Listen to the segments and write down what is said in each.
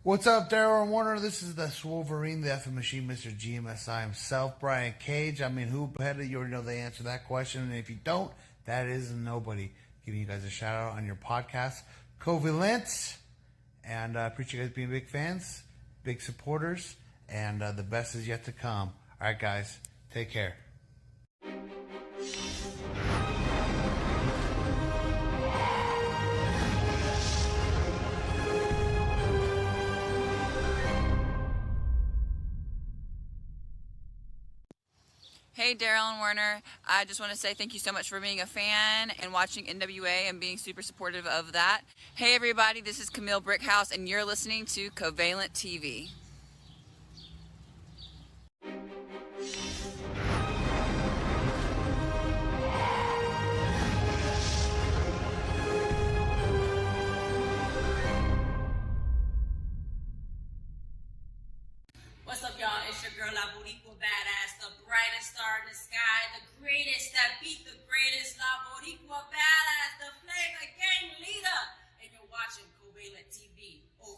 What's up, Daryl and Warner? This is the Swolverine, the effing machine, Mr. GMSI himself, Brian Cage. I mean, who better? You already know the answer to that question. And if you don't, that is nobody. Giving you guys a shout out on your podcast, Covalent. And I appreciate you guys being big fans, big supporters, and the best is yet to come. All right, guys, take care. Hey, Daryl and Warner. I just want to say thank you so much for being a fan and watching NWA and being super supportive of that. Hey, everybody, this is Camille Brickhouse, and you're listening to Covalent TV. What's up, y'all? It's your girl, La Boricua Badass, the brightest star in the sky, the greatest that beat the greatest, La Boricua Badass, the Flavor Gang leader, and you're watching Covalent TV. Oh,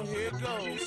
Here it goes.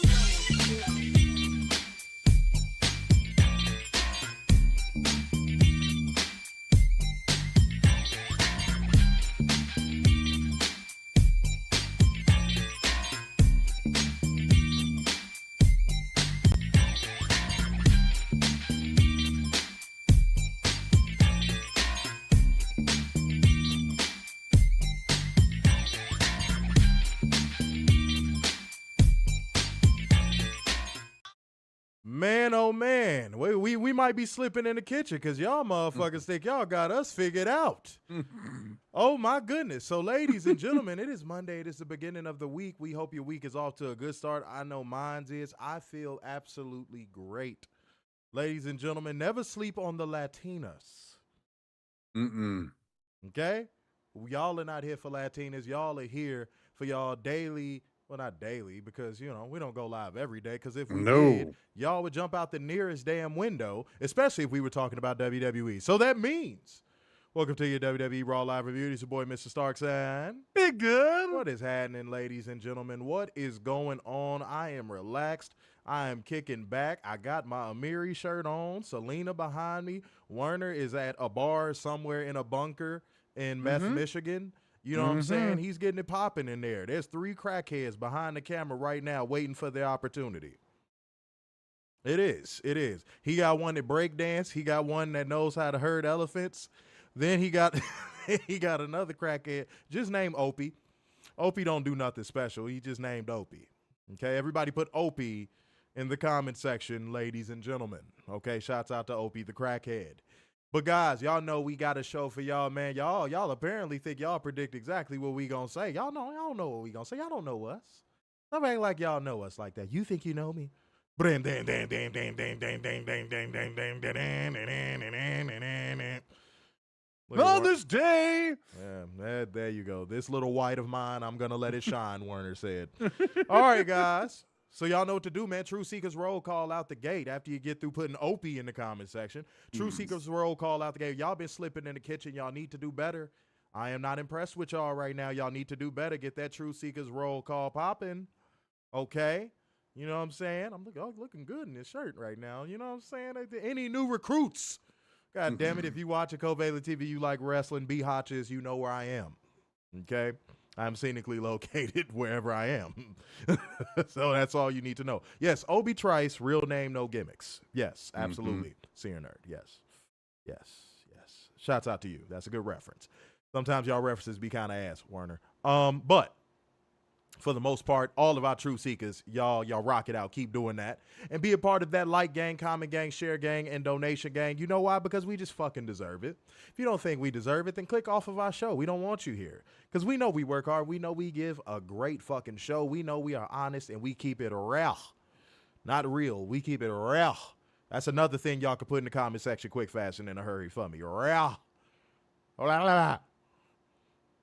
Man, oh man, we might be slipping in the kitchen because y'all motherfuckers think y'all got us figured out. Oh my goodness. So ladies and gentlemen, it is Monday. It is the beginning of the week. We hope your week is off to a good start. I know mine's is. I feel absolutely great. Ladies and gentlemen, never sleep on the Latinas. Okay? Y'all are not here for Latinas. Y'all are here for y'all daily. Well, not daily, because, you know, we don't go live every day, because if we did, y'all would jump out the nearest damn window, especially if we were talking about WWE. So that means, welcome to your WWE Raw Live Review. It's your boy, Mr. Starks, and Big good. what is happening, ladies and gentlemen? What is going on? I am relaxed. I am kicking back. I got my Amiri shirt on. Selena behind me. Werner is at a bar somewhere in a bunker in Meth, Michigan. You know what I'm saying? He's getting it popping in there. There's 3 crackheads behind the camera right now waiting for their opportunity. It is. It is. He got one that break dance. He got one that knows how to herd elephants. Then he got he got another crackhead just named Opie. Opie don't do nothing special. He just named Opie. Okay, everybody put Opie in the comment section, ladies and gentlemen. Okay, shouts out to Opie the crackhead. But guys, y'all know we got a show for y'all, man. Y'all apparently think y'all predict exactly what we gonna say. Y'all don't know what we gonna say. Y'all don't know us. Stop acting like y'all know us like that. You think you know me? Mother's Day. Yeah, there you go. This little white of mine, I'm gonna let it shine, Werner said. All right, guys. So y'all know what to do, man. True Seekers roll call out the gate after you get through putting Opie in the comment section. True Seekers roll call out the gate. Y'all been slipping in the kitchen. Y'all need to do better. I am not impressed with y'all right now. Y'all need to do better. Get that True Seekers roll call popping. Okay? You know what I'm saying? I'm looking good in this shirt right now. You know what I'm saying? Any new recruits? God damn it. If you watch a Covalent TV, you like wrestling, B Hotches, you know where I am. Okay? I'm scenically located wherever I am. So that's all you need to know. Yes, Obi Trice, real name, no gimmicks. Yes, absolutely. Seer nerd. Yes. Shouts out to you. That's a good reference. Sometimes y'all references be kind of ass, Werner. But for the most part, all of our truth seekers, y'all rock it out. Keep doing that. And be a part of that like gang, comment gang, share gang, and donation gang. You know why? Because we just fucking deserve it. If you don't think we deserve it, then click off of our show. We don't want you here. Because we know we work hard. We know we give a great fucking show. We know we are honest and we keep it real. Not real. We keep it real. That's another thing y'all can put in the comment section quick, fast, and in a hurry for me. Real.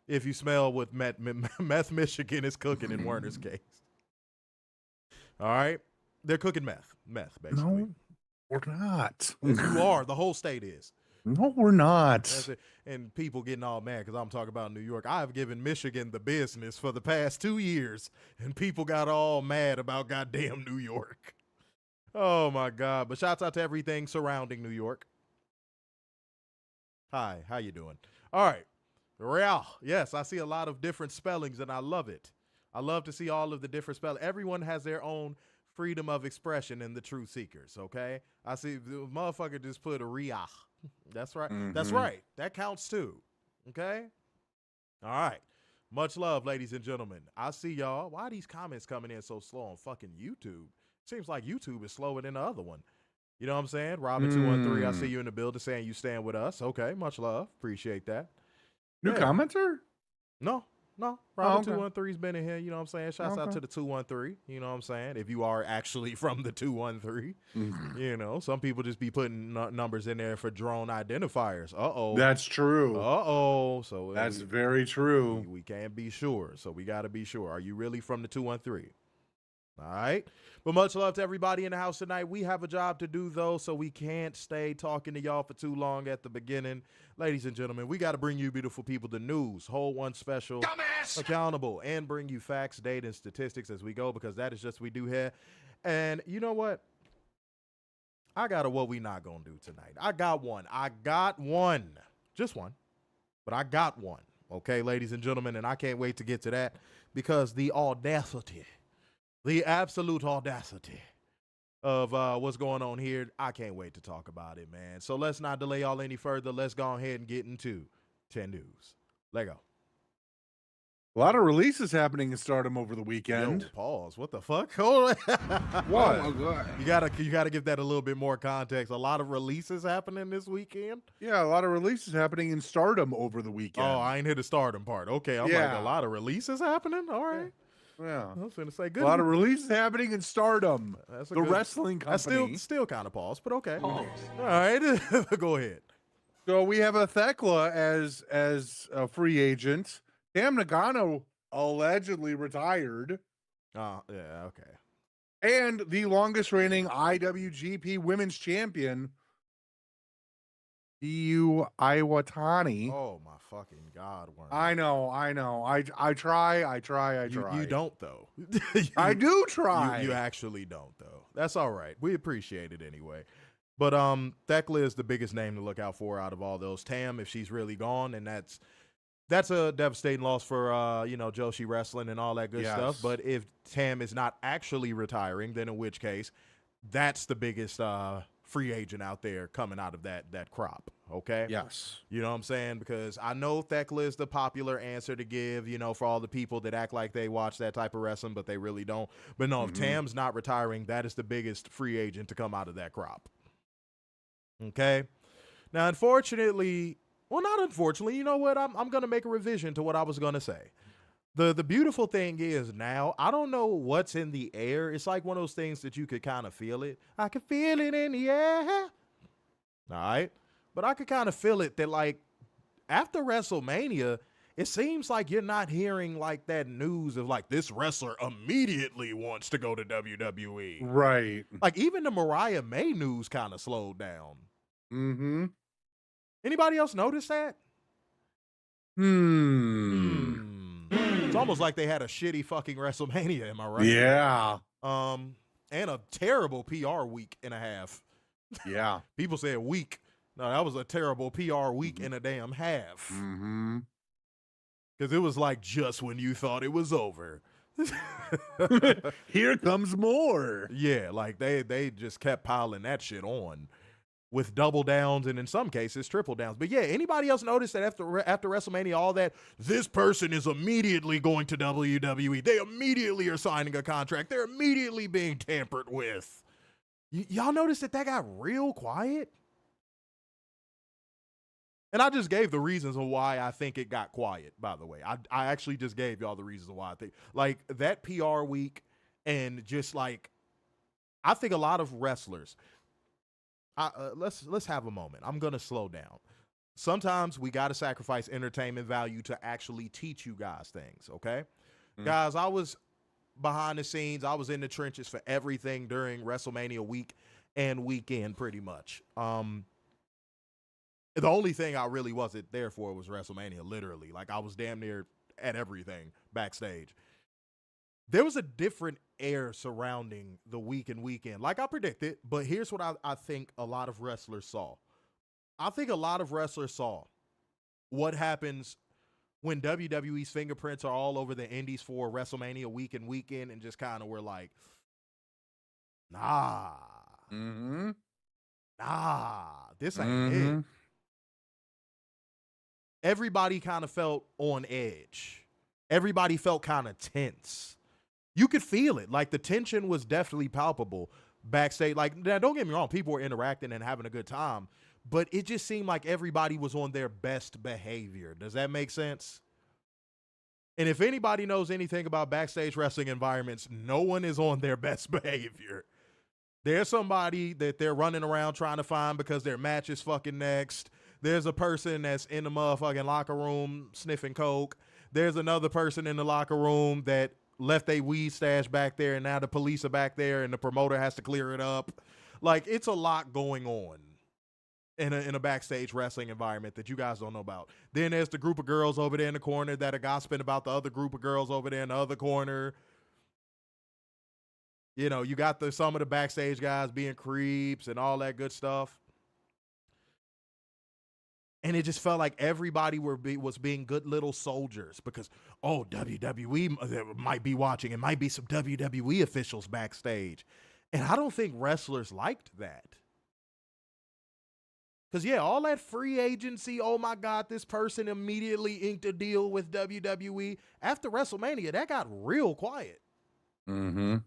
If you smell what meth Michigan is cooking in Werner's case. All right? They're cooking meth, basically. No, we're not. You are. The whole state is. No, we're not. That's it. And people getting all mad because I'm talking about New York. I have given Michigan the business for the past 2 years, and people got all mad about goddamn New York. Oh, my God. But shouts out to everything surrounding New York. Hi, how you doing? All right. Real. Yes, I see a lot of different spellings, and I love it. I love to see all of the different spellings. Everyone has their own freedom of expression in the Truth Seekers, okay? I see the motherfucker just put a Rhea. That's right. Mm-hmm. That's right. That counts too, okay? All right. Much love, ladies and gentlemen. I see y'all. Why are these comments coming in so slow on fucking YouTube? Seems like YouTube is slower than the other one. You know what I'm saying? Robin213, I see you in the building saying you stand with us. Okay, much love. Appreciate that. New commenter? No. Robin213's been in here, you know what I'm saying? Shouts out to the 213, you know what I'm saying? If you are actually from the 213, you know, some people just be putting numbers in there for drone identifiers. Uh-oh. That's true. Uh-oh. So that's very true. We can't be sure, so we got to be sure. Are you really from the 213? All right. But much love to everybody in the house tonight. We have a job to do, though, so we can't stay talking to y'all for too long at the beginning. Ladies and gentlemen, we got to bring you beautiful people the news, whole one special, accountable, and bring you facts, data, and statistics as we go, because that is just what we do here. And you know what? I got a what we not going to do tonight. I got one. Just one. But I got one. Okay, ladies and gentlemen, and I can't wait to get to that because the audacity. The absolute audacity of what's going on here. I can't wait to talk about it, man. So let's not delay y'all any further. Let's go ahead and get into 10 news. Let go. A lot of releases happening in Stardom over the weekend. Yo, pause. What the fuck? Hold on. What? Oh my God. You gotta give that a little bit more context. A lot of releases happening this weekend? Yeah, a lot of releases happening in Stardom over the weekend. Oh, I ain't hit the Stardom part. Okay, I'm like, a lot of releases happening? All right. Yeah. I was going to say good. A lot of releases happening in Stardom. That's the wrestling company. That's still kind of pause, but okay. All right. Go ahead. So we have a Thekla as a free agent. Tam Nagano allegedly retired. Oh, yeah, okay. And the longest reigning IWGP Women's Champion, Yu Iwatani. Oh my fucking God, Werner. I know. I try. You don't though. I do try. You actually don't though. That's all right. We appreciate it anyway. But Thekla is the biggest name to look out for out of all those. Tam, if she's really gone, and that's a devastating loss for Joshi Wrestling and all that good stuff. But if Tam is not actually retiring, then in which case, that's the biggest free agent out there coming out of that crop. Okay. Yes. You know what I'm saying? Because I know Thekla is the popular answer to give, for all the people that act like they watch that type of wrestling, but they really don't. But no, if Tam's not retiring, that is the biggest free agent to come out of that crop. Okay. Now, unfortunately, well, not unfortunately, you know what? I'm going to make a revision to what I was going to say. The beautiful thing is now, I don't know what's in the air. It's like one of those things that you could kind of feel it. I can feel it in the air. All right. But I could kind of feel it that, like, after WrestleMania, it seems like you're not hearing, like, that news of, like, this wrestler immediately wants to go to WWE. Right. Like, even the Mariah May news kind of slowed down. Mm-hmm. Anybody else notice that? It's almost like they had a shitty fucking WrestleMania, am I right? Yeah. And a terrible PR week and a half. Yeah. People said week. No, that was a terrible PR week and a damn half. Mm-hmm. Because it was like just when you thought it was over. Here comes more. Yeah, like they just kept piling that shit on. with double downs and in some cases triple downs. But yeah, anybody else notice that after WrestleMania, all that, this person is immediately going to WWE. They immediately are signing a contract. They're immediately being tampered with. Y'all notice that got real quiet? And I just gave the reasons of why I think it got quiet, by the way. I actually just gave y'all the reasons why I think. Like, that PR week and just like, I think a lot of wrestlers, let's have a moment. I'm going to slow down. Sometimes we got to sacrifice entertainment value to actually teach you guys things, okay? Guys, I was behind the scenes. I was in the trenches for everything during WrestleMania week and weekend pretty much. The only thing I really wasn't there for was WrestleMania, literally. Like, I was damn near at everything backstage. There was a different air surrounding the week and weekend, like I predicted, but here's what I think a lot of wrestlers saw. I think a lot of wrestlers saw what happens when WWE's fingerprints are all over the indies for WrestleMania week and weekend and just kind of were like, nah, this ain't it. Everybody kind of felt on edge. Everybody felt kind of tense. You could feel it. Like, the tension was definitely palpable backstage. Like, now, don't get me wrong. People were interacting and having a good time. But it just seemed like everybody was on their best behavior. Does that make sense? And if anybody knows anything about backstage wrestling environments, no one is on their best behavior. There's somebody that they're running around trying to find because their match is fucking next. There's a person that's in the motherfucking locker room sniffing coke. There's another person in the locker room that left a weed stash back there, and now the police are back there, and the promoter has to clear it up. Like, it's a lot going on in a backstage wrestling environment that you guys don't know about. Then there's the group of girls over there in the corner that are gossiping about the other group of girls over there in the other corner. You know, you got some of the backstage guys being creeps and all that good stuff. And it just felt like everybody was being good little soldiers because, oh, WWE might be watching. It might be some WWE officials backstage. And I don't think wrestlers liked that. Because, yeah, all that free agency, oh, my God, this person immediately inked a deal with WWE. After WrestleMania, that got real quiet. And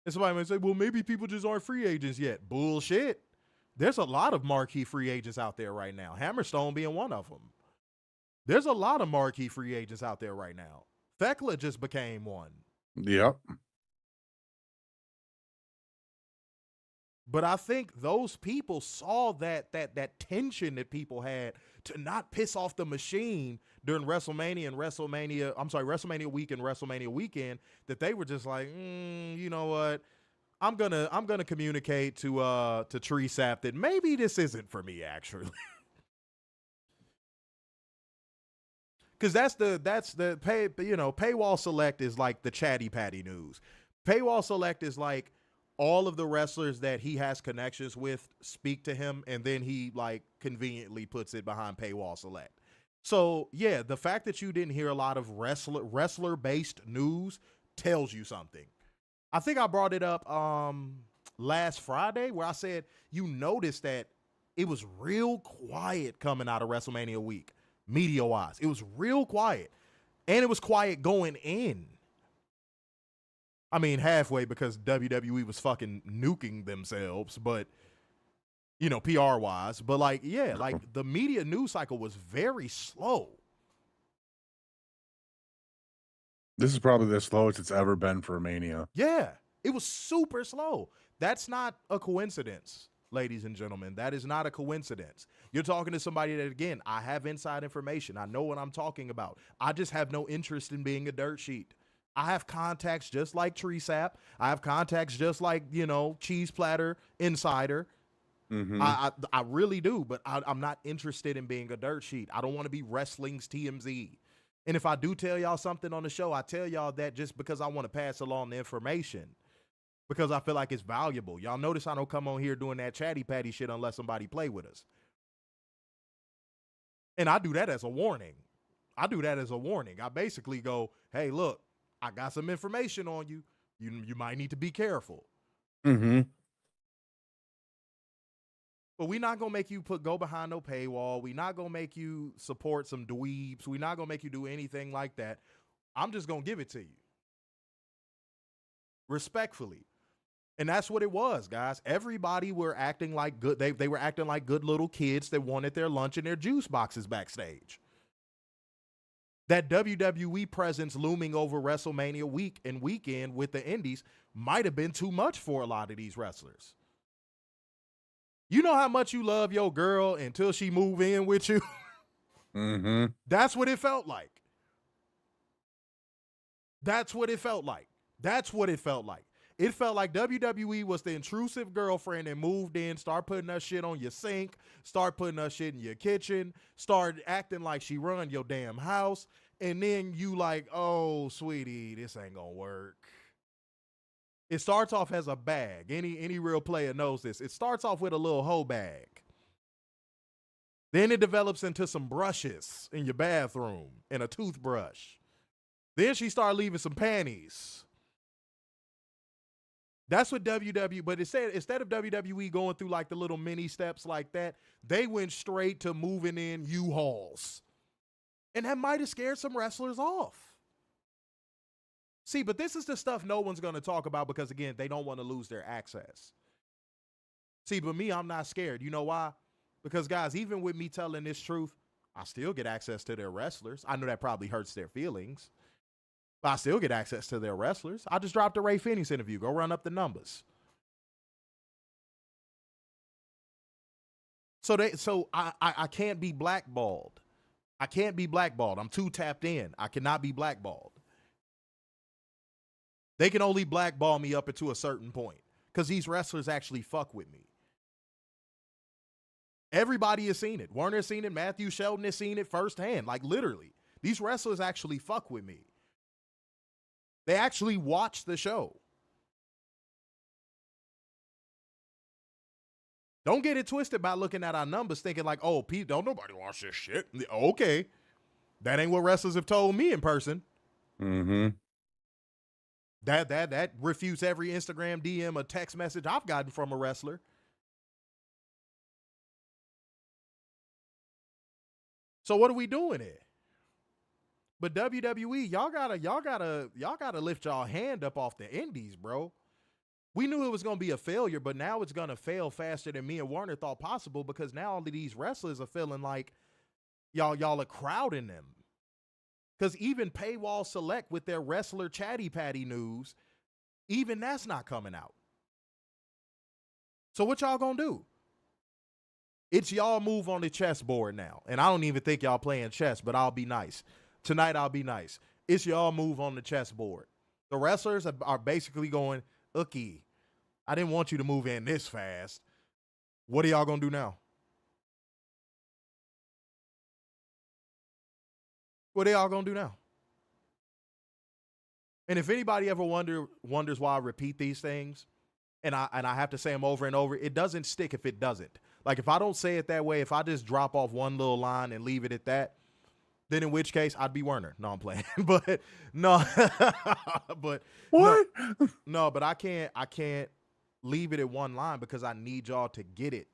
somebody might say, well, maybe people just aren't free agents yet. Bullshit. There's a lot of marquee free agents out there right now. Hammerstone being one of them. There's a lot of marquee free agents out there right now. Thekla just became one. Yep. But I think those people saw that tension that people had to not piss off the machine during WrestleMania week and WrestleMania weekend, that they were just like, you know what? I'm gonna communicate to Tree Sap that maybe this isn't for me, actually. Because Paywall Select is like the chatty patty news. Paywall Select is like all of the wrestlers that he has connections with speak to him, and then he like conveniently puts it behind Paywall Select. So yeah, the fact that you didn't hear a lot of wrestler based news tells you something. I think I brought it up last Friday where I said you noticed that it was real quiet coming out of WrestleMania week, media-wise. It was real quiet. And it was quiet going in. I mean, halfway because WWE was fucking nuking themselves, but, you know, PR-wise. But, like, yeah, like, the media news cycle was very slow. This is probably the slowest it's ever been for Mania. Yeah, it was super slow. That's not a coincidence, ladies and gentlemen. That is not a coincidence. You're talking to somebody that, again, I have inside information. I know what I'm talking about. I just have no interest in being a dirt sheet. I have contacts just like Tree Sap. I have contacts just like, you know, Cheese Platter Insider. I really do, but I'm not interested in being a dirt sheet. I don't want to be wrestling's TMZ. And if I do tell y'all something on the show, I tell y'all that just because I want to pass along the information, because I feel like it's valuable. Y'all notice I don't come on here doing that chatty patty shit unless somebody play with us. And I do that as a warning. I basically go, hey, look, I got some information on you. You might need to be careful. But we not gonna make you go behind no paywall. We not gonna make you support some dweebs. We not gonna make you do anything like that. I'm just gonna give it to you. Respectfully. And that's what it was, guys. Everybody were acting like good. They were acting like good little kids that wanted their lunch and their juice boxes backstage. That WWE presence looming over WrestleMania week and weekend with the indies might have been too much for a lot of these wrestlers. You know how much you love your girl until she move in with you? Mm-hmm. That's what it felt like. That's what it felt like. That's what it felt like. It felt like WWE was the intrusive girlfriend that moved in, start putting her shit on your sink, start putting her shit in your kitchen, start acting like she run your damn house, and then you like, oh, sweetie, this ain't gonna work. It starts off as a bag. Any real player knows this. It starts off with a little hoe bag. Then it develops into some brushes in your bathroom and a toothbrush. Then she started leaving some panties. That's what WWE, but instead of WWE going through like the little mini steps like that, they went straight to moving in U-Hauls. And that might have scared some wrestlers off. See, but this is the stuff no one's going to talk about because, again, they don't want to lose their access. See, but me, I'm not scared. You know why? Because, guys, even with me telling this truth, I still get access to their wrestlers. I know that probably hurts their feelings. But I still get access to their wrestlers. I just dropped a Ray Phoenix interview. Go run up the numbers. So I can't be blackballed. I can't be blackballed. I'm too tapped in. I cannot be blackballed. They can only blackball me up to a certain point because these wrestlers actually fuck with me. Everybody has seen it. Warner has seen it. Matthew Shelton has seen it firsthand. Like literally, these wrestlers actually fuck with me. They actually watch the show. Don't get it twisted by looking at our numbers thinking like, oh, Pete, don't nobody watch this shit. Okay. That ain't what wrestlers have told me in person. Mm-hmm. That refutes every Instagram DM or text message I've gotten from a wrestler. So what are we doing here? But WWE, y'all gotta lift y'all hand up off the indies, bro. We knew it was gonna be a failure, but now it's gonna fail faster than me and Warner thought possible because now all of these wrestlers are feeling like y'all are crowding them. Because even Paywall Select with their wrestler chatty patty news, even that's not coming out. So what y'all gonna do? It's y'all move on the chessboard now. And I don't even think y'all playing chess, but I'll be nice. Tonight, I'll be nice. It's y'all move on the chessboard. The wrestlers are basically going, okay, I didn't want you to move in this fast. What are y'all going to do now? What are y'all going to do now? And if anybody ever wonders why I repeat these things, and I have to say them over and over, it doesn't stick if it doesn't. Like if I don't say it that way, if I just drop off one little line and leave it at that, then in which case I'd be Werner. No, I'm playing. But no, but what? No, but I can't leave it at one line because I need y'all to get it.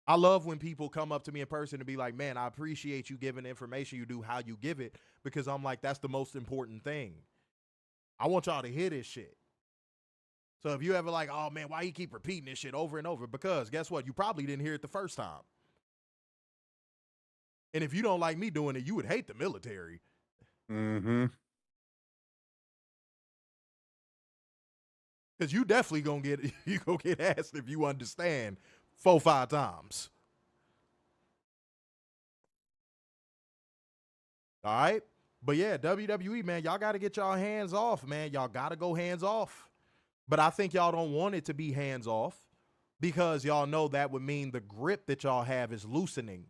I love when people come up to me in person and be like, man, I appreciate you giving the information you do, how you give it, because I'm like, that's the most important thing. I want y'all to hear this shit. So if you ever like, oh man, why you keep repeating this shit over and over? Because guess what? You probably didn't hear it the first time. And if you don't like me doing it, you would hate the military. Mm-hmm. Because you definitely gonna get asked if you understand 4-5 times. All right? But yeah, WWE, man, y'all got to get y'all hands off, man. Y'all got to go hands off. But I think y'all don't want it to be hands off because y'all know that would mean the grip that y'all have is loosening.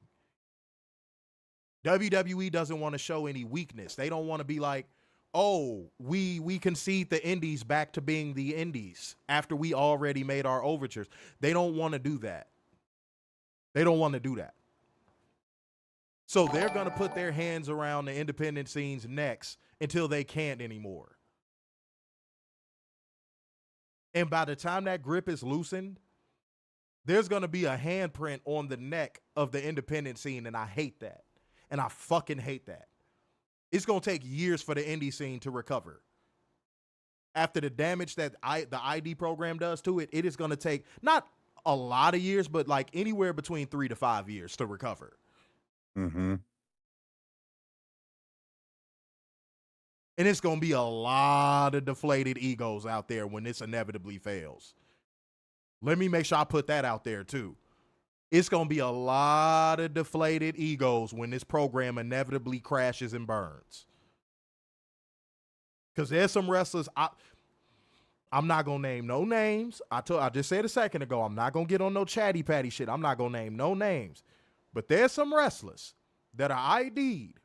WWE doesn't want to show any weakness. They don't want to be like, oh, we concede the indies back to being the indies after we already made our overtures. They don't want to do that. They don't want to do that. So they're going to put their hands around the independent scene's necks until they can't anymore. And by the time that grip is loosened, there's going to be a handprint on the neck of the independent scene, and I hate that. And I fucking hate that. It's going to take years for the indie scene to recover. After the damage that the ID program does to it, it is going to take not a lot of years, but like anywhere between 3 to 5 years to recover. Mm-hmm. And it's going to be a lot of deflated egos out there when this inevitably fails. Let me make sure I put that out there too. It's going to be a lot of deflated egos when this program inevitably crashes and burns. Because there's some wrestlers, I'm not going to name no names. I just said a second ago, I'm not going to get on no chatty patty shit. I'm not going to name no names. But there's some wrestlers that are ID'd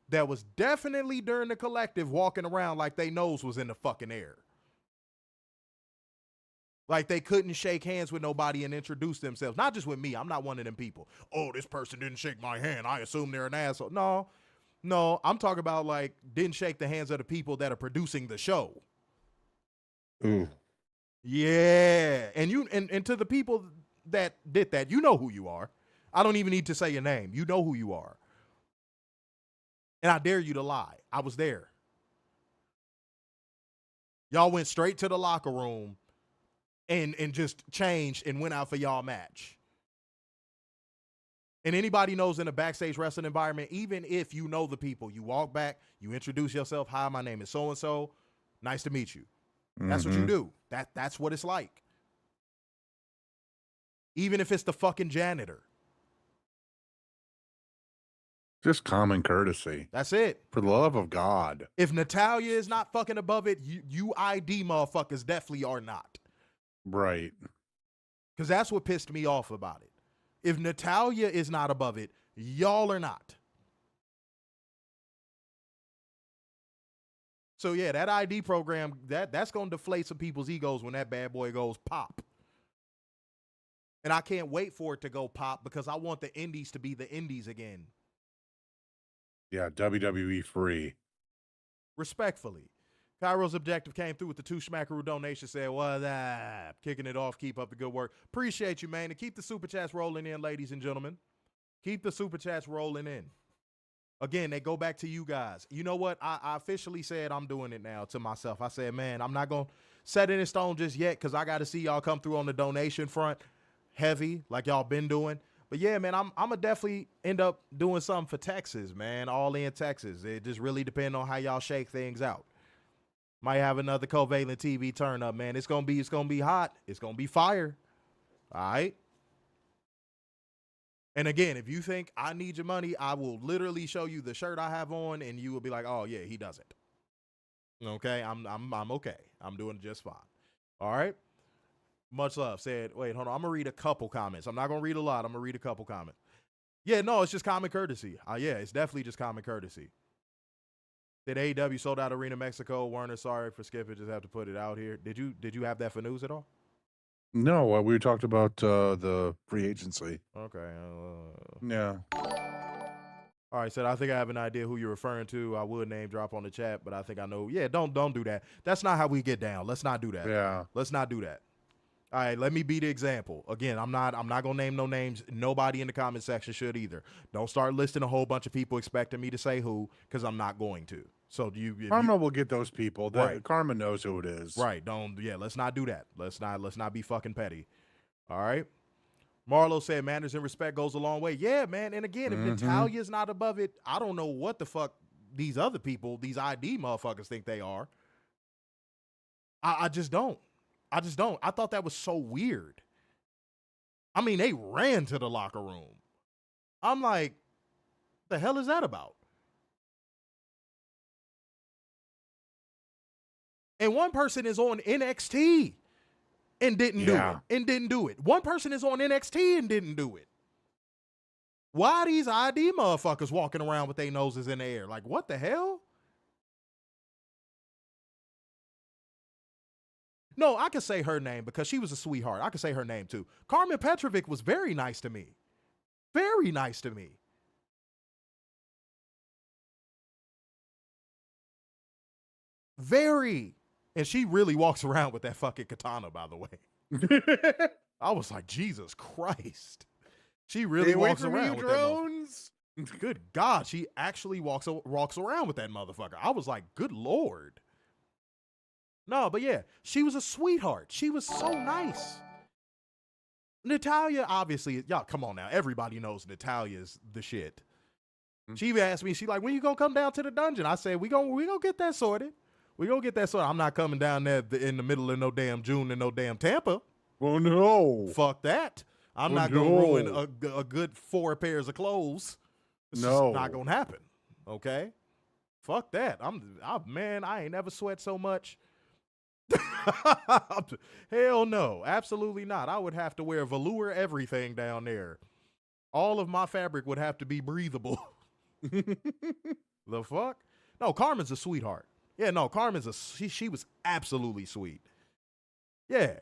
that was definitely during the collective walking around like their nose was in the fucking air. Like they couldn't shake hands with nobody and introduce themselves. Not just with me. I'm not one of them people. Oh, this person didn't shake my hand, I assume they're an asshole. No, I'm talking about like didn't shake the hands of the people that are producing the show. Ooh. Yeah. And to the people that did that, you know who you are. I don't even need to say your name. You know who you are. And I dare you to lie. I was there. Y'all went straight to the locker room and just changed and went out for y'all match. And anybody knows in a backstage wrestling environment, even if you know the people, you walk back, you introduce yourself. Hi, my name is so-and-so. Nice to meet you. That's what you do. That's what it's like. Even if it's the fucking janitor. Just common courtesy. That's it. For the love of God. If Natalya is not fucking above it, you ID motherfuckers definitely are not. Right. Because that's what pissed me off about it. If Natalya is not above it, y'all are not. So yeah, that ID program, that's going to deflate some people's egos when that bad boy goes pop. And I can't wait for it to go pop because I want the indies to be the indies again. Yeah, WWE free. Respectfully. Cairo's objective came through with the 2 Schmackaroo donation, said, what up? Kicking it off. Keep up the good work. Appreciate you, man. And keep the super chats rolling in, ladies and gentlemen. Keep the super chats rolling in. Again, they go back to you guys. You know what? I officially said I'm doing it now to myself. I said, man, I'm not going to set it in stone just yet because I got to see y'all come through on the donation front heavy like y'all been doing. But yeah, man, I'm going to definitely end up doing something for Texas, man. All in Texas. It just really depends on how y'all shake things out. Might have another Covalent TV turn up, man. It's gonna be hot. It's gonna be fire. All right. And again, if you think I need your money, I will literally show you the shirt I have on, and you will be like, "Oh yeah, he doesn't." Okay, I'm okay. I'm doing just fine. All right. Much love. Said, wait, hold on. I'm gonna read a couple comments. I'm not gonna read a lot. I'm gonna read a couple comments. Yeah, no, it's just common courtesy. Yeah, it's definitely just common courtesy. Did AEW sold out Arena Mexico? Werner, sorry for skipping. Just have to put it out here. Did you have that for news at all? No, we talked about the free agency. Okay. Yeah. All right, so I think I have an idea who you're referring to. I would name drop on the chat, but I think I know. Yeah, don't do that. That's not how we get down. Let's not do that. Yeah. Let's not do that. All right, let me be the example. Again, I'm not gonna name no names. Nobody in the comment section should either. Don't start listing a whole bunch of people expecting me to say who, because I'm not going to. So Carmen will get those people. Right. Carmen knows who it is. Right. Let's not do that. Let's not be fucking petty. All right. Marlo said manners and respect goes a long way. Yeah, man. And again, if Natalya's not above it, I don't know what the fuck these other people, these ID motherfuckers think they are. I just don't. I thought that was so weird. I mean, they ran to the locker room. I'm like, the hell is that about? And one person is on NXT and didn't do it. One person is on NXT and didn't do it. Why are these ID motherfuckers walking around with their noses in the air? Like, what the hell? No, I can say her name because she was a sweetheart. I can say her name too. Carmen Petravic was very nice to me. Very nice to me. Very. And she really walks around with that fucking katana, by the way. I was like, Jesus Christ. She really walks around with drones. that. Good God, she actually walks around with that motherfucker. I was like, good Lord. No, but yeah, she was a sweetheart. She was so nice. Natalya, obviously, y'all, come on now. Everybody knows Natalya's the shit. She asked me, she like, when you gonna come down to the dungeon? I said, we gonna get that sorted. We gonna get that sorted. I'm not coming down there in the middle of no damn June and no damn Tampa. Oh, no. Fuck that. I'm not going to ruin a good 4 pairs of clothes. It's just not going to happen. Okay? Fuck that. Man, I ain't never sweat so much. Hell no. Absolutely not. I would have to wear velour everything down there. All of my fabric would have to be breathable. The fuck? No, Carmen's a sweetheart. Yeah, no, she was absolutely sweet. Yeah.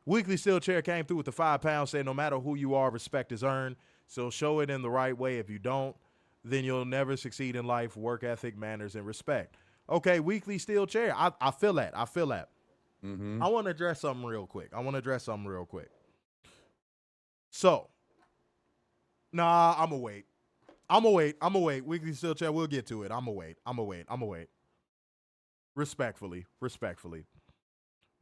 Weekly Steel Chair came through with the £5, saying no matter who you are, respect is earned. So show it in the right way. If you don't, then you'll never succeed in life. Work ethic, manners, and respect. Okay, Weekly Steel Chair. I feel that. Mm-hmm. I want to address something real quick. So, nah, I'm going to wait. Weekly Steel Chair, we'll get to it. I'm going to wait. Respectfully.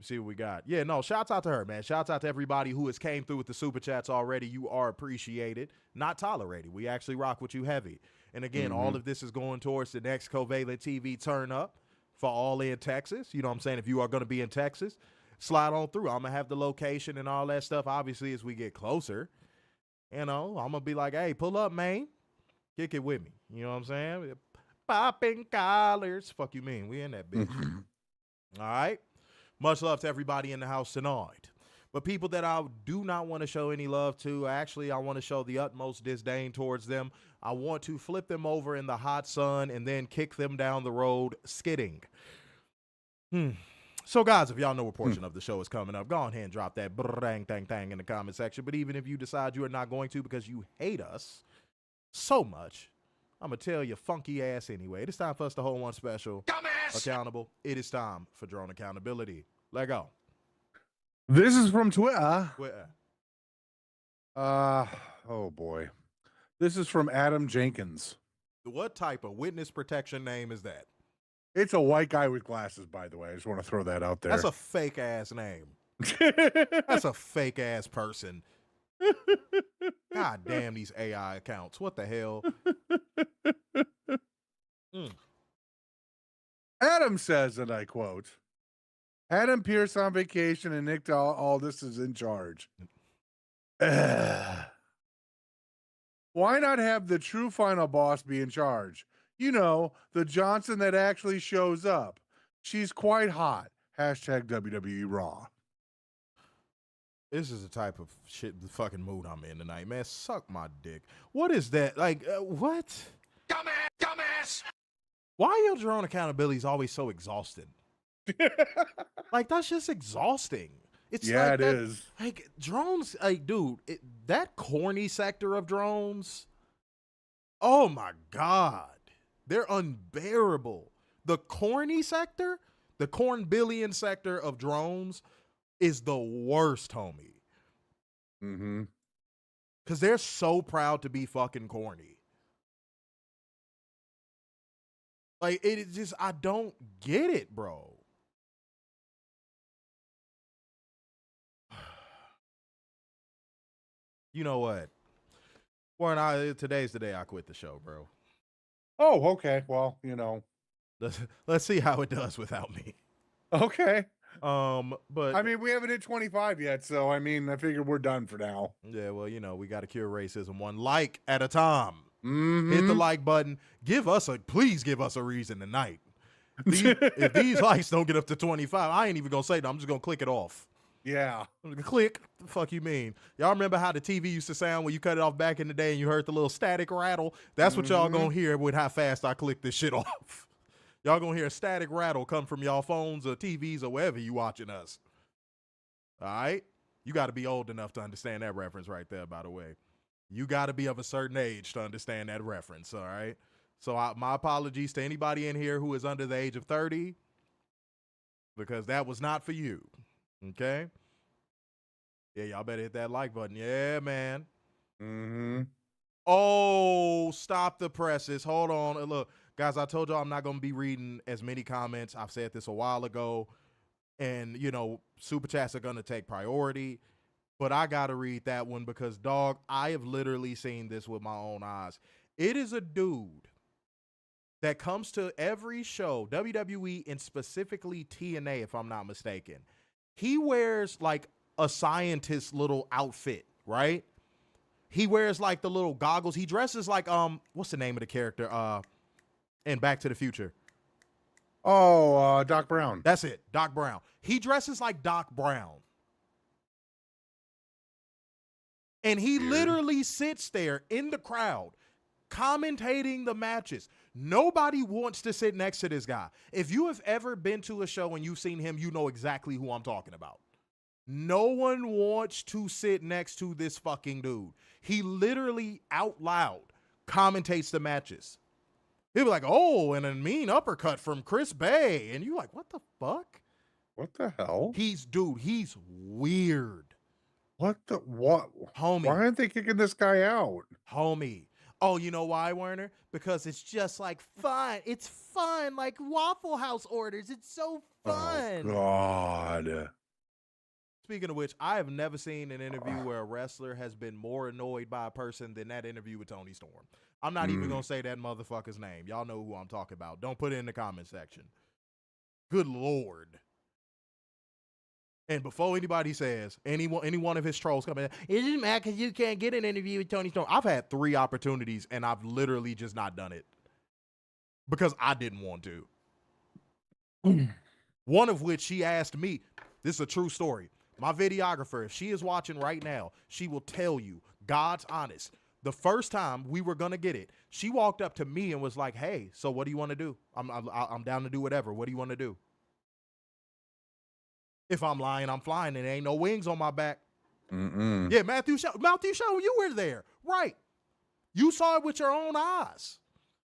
See what we got. Yeah, no, shouts out to her, man. Shouts out to everybody who has came through with the super chats already. You are appreciated, not tolerated. We actually rock with you heavy. And again, all of this is going towards the next Covalent TV turn up for all in Texas. You know what I'm saying? If you are going to be in Texas, slide on through. I'm going to have the location and all that stuff, obviously, as we get closer. You know, I'm going to be like, hey, pull up, man. Kick it with me. You know what I'm saying? Popping collars. Fuck you mean? We in that bitch. All right? Much love to everybody in the house tonight. But people that I do not want to show any love to, actually, I want to show the utmost disdain towards them. I want to flip them over in the hot sun and then kick them down the road skidding. So, guys, if y'all know what portion of the show is coming up, go ahead and drop that brang tang tang in the comment section. But even if you decide you are not going to because you hate us so much, I'm going to tell your funky ass anyway. It is time for us to hold one special. Accountable. It is time for drone accountability. Let go. This is from Twitter. Oh boy. This is from Adam Jenkins. What type of witness protection name is that? It's a white guy with glasses, by the way. I just want to throw that out there. That's a fake ass name. That's a fake ass person. God damn these AI accounts. What the hell? Adam says, and I quote, Adam Pearce on vacation and Nick Aldis is in charge. Why not have the true final boss be in charge? You know, the Johnson that actually shows up. She's quite hot. Hashtag WWE Raw. This is the type of shit, the fucking mood I'm in tonight, man. Suck my dick. What is that? Like, what? Dumbass. Why your drone accountability is always so exhausting? Like, that's just exhausting. It's yeah, like it is. Like, drones, like, dude, that corny sector of drones, oh my God. They're unbearable. The corny sector, the corn-billion sector of drones is the worst, homie. Mm-hmm. Because they're so proud to be fucking corny. Like, it is just, I don't get it, bro. You know what? Warren, today's the day I quit the show, bro. Oh, okay. Well, you know. Let's see how it does without me. Okay. But I mean, we haven't hit 25 yet, so I mean, I figure we're done for now. Yeah, well, you know, we got to cure racism one like at a time. Mm-hmm. Hit the like button. Please give us a reason tonight. If these likes don't get up to 25, I ain't even gonna say that. I'm just gonna click it off. Yeah. Click. The fuck you mean? Y'all remember how the TV used to sound when you cut it off back in the day and you heard the little static rattle? That's what y'all gonna hear with how fast I click this shit off. Y'all gonna hear a static rattle come from y'all phones or TVs or wherever you watching us. All right? You got to be old enough to understand that reference right there, by the way. You got to be of a certain age to understand that reference, all right? So my apologies to anybody in here who is under the age of 30. because that was not for you. Okay? Yeah, y'all better hit that like button. Yeah, man. Mm-hmm. Oh, stop the presses. Hold on. Look, guys, I told y'all I'm not going to be reading as many comments. I've said this a while ago. And, you know, super chats are going to take priority. But I got to read that one because, dog, I have literally seen this with my own eyes. It is a dude that comes to every show, WWE and specifically TNA, if I'm not mistaken. He wears like a scientist little outfit, right? He wears like the little goggles. He dresses like, what's the name of the character in Back to the Future? Oh, Doc Brown. That's it, Doc Brown. He dresses like Doc Brown. And he literally sits there in the crowd commentating the matches. Nobody wants to sit next to this guy. If you have ever been to a show and you've seen him, you know exactly who I'm talking about. No one wants to sit next to this fucking dude. He literally out loud commentates the matches. He'll be like, oh, and a mean uppercut from Chris Bay. And you're like, what the fuck? What the hell? He's weird. What? Homie. Why aren't they kicking this guy out? Homie. Oh, you know why, Werner? Because it's just like fun. It's fun, like Waffle House orders. It's so fun. Oh, God. Speaking of which, I have never seen an interview where a wrestler has been more annoyed by a person than that interview with Tony Storm. I'm not even going to say that motherfucker's name. Y'all know who I'm talking about. Don't put it in the comment section. Good Lord. And before anybody says, any one of his trolls come in, it isn't mad because you can't get an interview with Tony Storm. I've had 3 opportunities, and I've literally just not done it. Because I didn't want to. One of which she asked me, this is a true story. My videographer, if she is watching right now, she will tell you, God's honest. The first time we were going to get it, she walked up to me and was like, hey, so what do you want to do? I'm down to do whatever. What do you want to do? If I'm lying, I'm flying, and there ain't no wings on my back. Yeah, Matthew Shaw, you were there. Right. You saw it with your own eyes.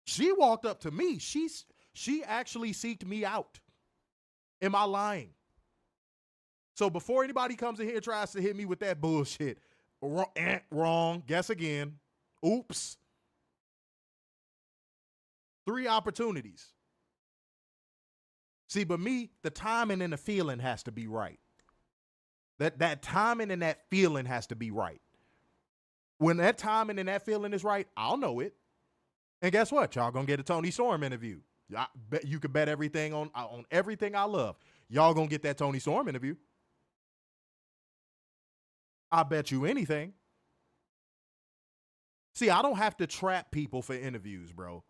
She walked up to me. She actually seeked me out. Am I lying? So before anybody comes in here and tries to hit me with that bullshit, wrong, guess again. Oops. 3 opportunities. See, but me, the timing and the feeling has to be right. That timing and that feeling has to be right. When that timing and that feeling is right, I'll know it. And guess what? Y'all gonna get a Tony Storm interview. You can bet everything on everything I love. Y'all gonna get that Tony Storm interview. I bet you anything. See, I don't have to trap people for interviews, bro.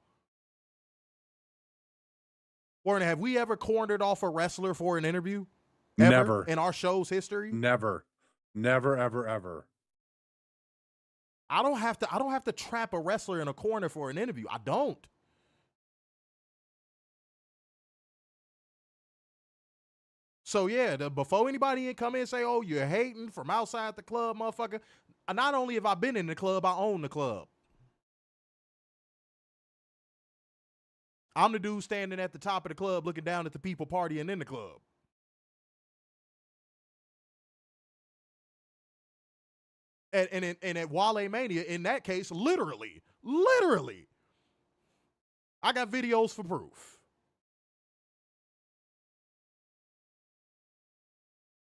Warren, have we ever cornered off a wrestler for an interview? Never. In our show's history? Never, ever, ever. I don't have to trap a wrestler in a corner for an interview. I don't. So yeah, before anybody come in and say, oh, you're hating from outside the club, motherfucker. Not only have I been in the club, I own the club. I'm the dude standing at the top of the club looking down at the people partying in the club. And at Wale Mania, in that case, literally, I got videos for proof.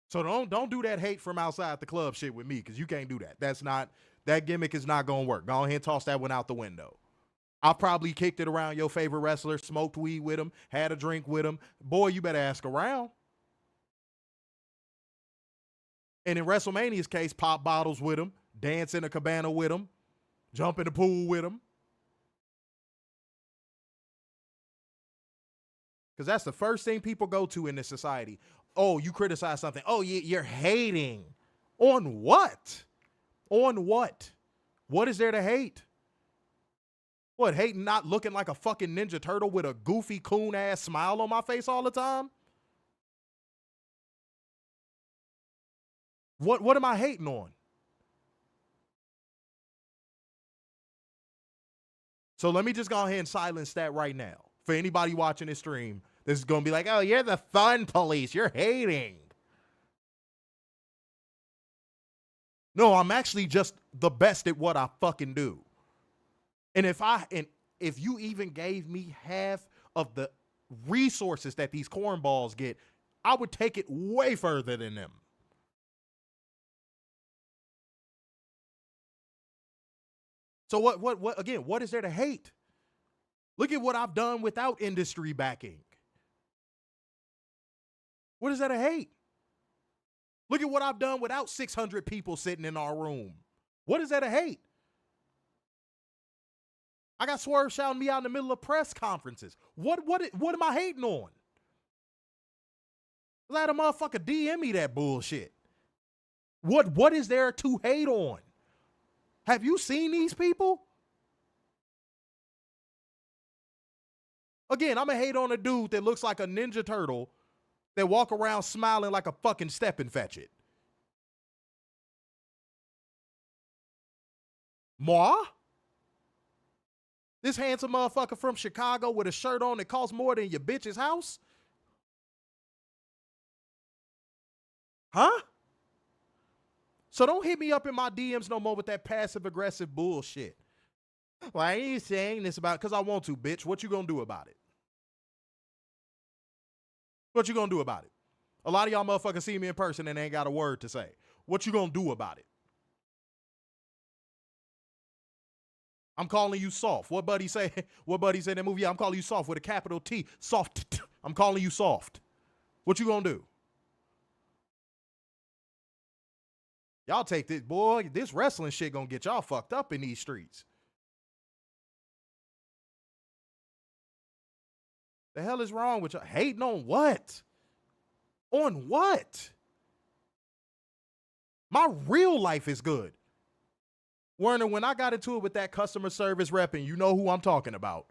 So don't do that hate from outside the club shit with me, because you can't do that. That gimmick is not going to work. Go ahead and toss that one out the window. I probably kicked it around your favorite wrestler, smoked weed with him, had a drink with him. Boy, you better ask around. And in WrestleMania's case, pop bottles with him, dance in a cabana with him, jump in the pool with him. Because that's the first thing people go to in this society. Oh, you criticize something. Oh, you're hating. On what? On what? What is there to hate? What, hating not looking like a fucking Ninja Turtle with a goofy coon-ass smile on my face all the time? What am I hating on? So let me just go ahead and silence that right now. For anybody watching this stream This is going to be like, oh, you're the fun police. You're hating. No, I'm actually just the best at what I fucking do. And if you even gave me half of the resources that these cornballs get, I would take it way further than them. So what is there to hate? Look at what I've done without industry backing. What is there to hate? Look at what I've done without 600 people sitting in our room. What is there to hate? I got Swerve shouting me out in the middle of press conferences. What am I hating on? Let a motherfucker DM me that bullshit. What is there to hate on? Have you seen these people? Again, I'm going to hate on a dude that looks like a Ninja Turtle that walk around smiling like a fucking step and fetch it. Moi? This handsome motherfucker from Chicago with a shirt on that costs more than your bitch's house? Huh? So don't hit me up in my DMs no more with that passive-aggressive bullshit. Why are you saying this about? Because I want to, bitch. What you gonna do about it? What you gonna do about it? A lot of y'all motherfuckers see me in person and ain't got a word to say. What you gonna do about it? I'm calling you soft. What buddy say? What buddy said in that movie? Yeah, I'm calling you soft with a capital T. Soft. I'm calling you soft. What you gonna do? Y'all take this, boy. This wrestling shit gonna get y'all fucked up in these streets. The hell is wrong with y'all? Hating on what? On what? My real life is good. Werner, when I got into it with that customer service rep, and you know who I'm talking about.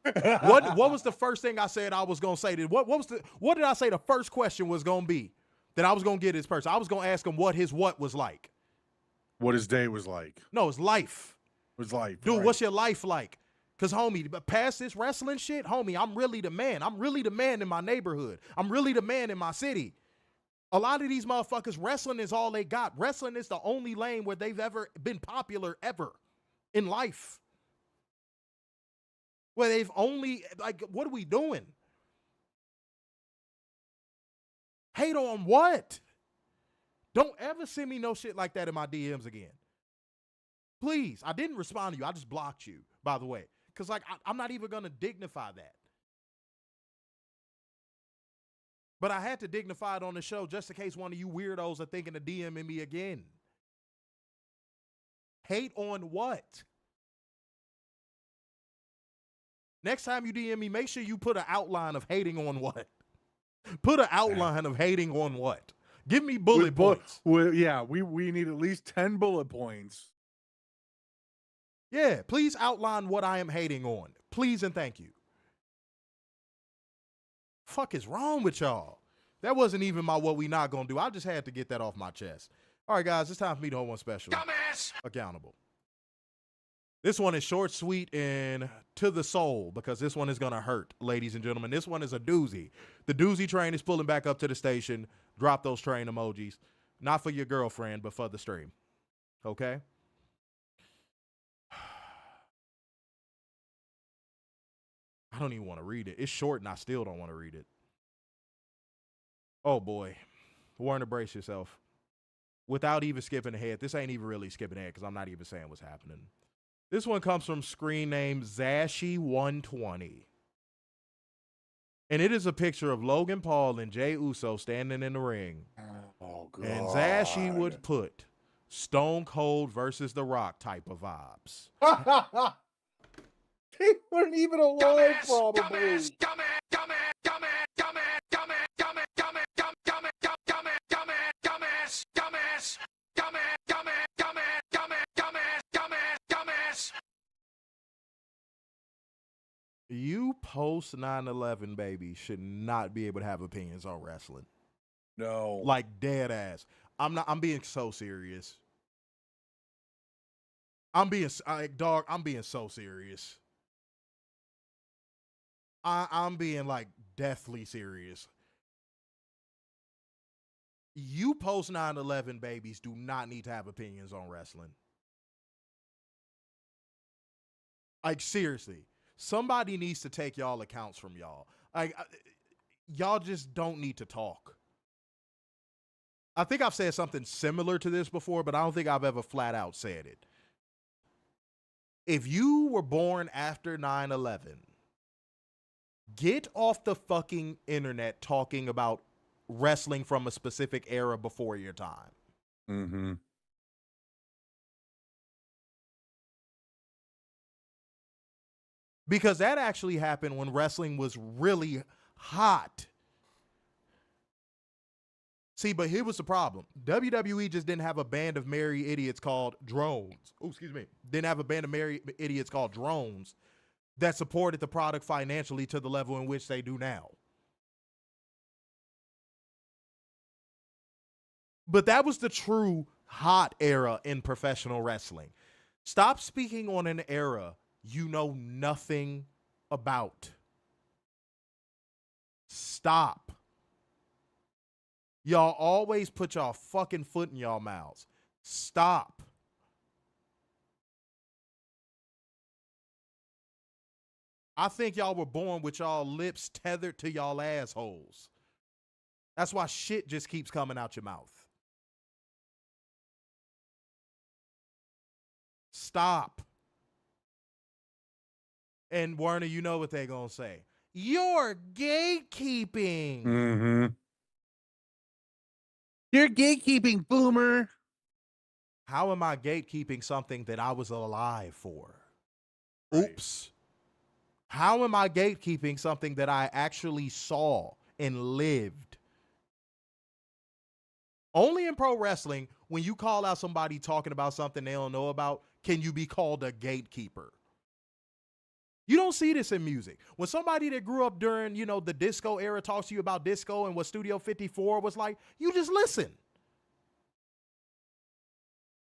What was the first thing I said I was gonna say? What did I say the first question was gonna be that I was gonna get this person? I was gonna ask him what his what was like. What his day was like. No, his life. His life. Dude, right. What's your life like? Because, homie, past this wrestling shit, homie, I'm really the man. I'm really the man in my neighborhood. I'm really the man in my city. A lot of these motherfuckers, wrestling is all they got. Wrestling is the only lane where they've ever been popular ever in life. Where they've only, like, what are we doing? Hate on what? Don't ever send me no shit like that in my DMs again. Please. I didn't respond to you. I just blocked you, by the way. Because, like, I'm not even going to dignify that. But I had to dignify it on the show just in case one of you weirdos are thinking of DMing me again. Hate on what? Next time you DM me, make sure you put an outline of hating on what. Put an outline of hating on what. Give me bullet points. Yeah, we need at least 10 bullet points. Yeah, please outline what I am hating on. Please and thank you. Fuck is wrong with y'all? That wasn't even my what we not gonna do. I just had to get that off my chest. All right, guys, it's time for me to hold one special. Dumbass! Accountable. This one is short, sweet, and to the soul because this one is gonna hurt, ladies and gentlemen. This one is a doozy. The doozy train is pulling back up to the station. Drop those train emojis. Not for your girlfriend, but for the stream. Okay? I don't even want to read it. It's short and I still don't want to read it. Oh boy. Warner, brace yourself. Without even skipping ahead. This ain't even really skipping ahead because I'm not even saying what's happening. This one comes from screen name Zashy120. And it is a picture of Logan Paul and Jay Uso standing in the ring. Oh, God. And Zashy would put Stone Cold versus The Rock type of vibes. They weren't even alive, probably. You post 9/11 baby should not be able to have opinions on wrestling. No. Like dead ass. I'm being so serious. I'm being so serious. I'm being like deathly serious. You post 9/11 babies do not need to have opinions on wrestling. Like, seriously, somebody needs to take y'all accounts from y'all. Like, y'all just don't need to talk. I think I've said something similar to this before, but I don't think I've ever flat out said it. If you were born after 9/11, get off the fucking internet talking about wrestling from a specific era before your time. Mm-hmm. Because that actually happened when wrestling was really hot. See, but here was the problem. WWE just didn't have a band of merry idiots called drones. Oh, excuse me. Didn't have a band of merry idiots called drones that supported the product financially to the level in which they do now. But that was the true hot era in professional wrestling. Stop speaking on an era you know nothing about. Stop. Y'all always put y'all fucking foot in y'all mouths. Stop. I think y'all were born with y'all lips tethered to y'all assholes. That's why shit just keeps coming out your mouth. Stop. And Werner, you know what they're going to say. You're gatekeeping. Mm-hmm. You're gatekeeping, boomer. How am I gatekeeping something that I was alive for? Right. Oops. How am I gatekeeping something that I actually saw and lived? Only in pro wrestling, when you call out somebody talking about something they don't know about, can you be called a gatekeeper. You don't see this in music. When somebody that grew up during, the disco era talks to you about disco and what Studio 54 was like, you just listen.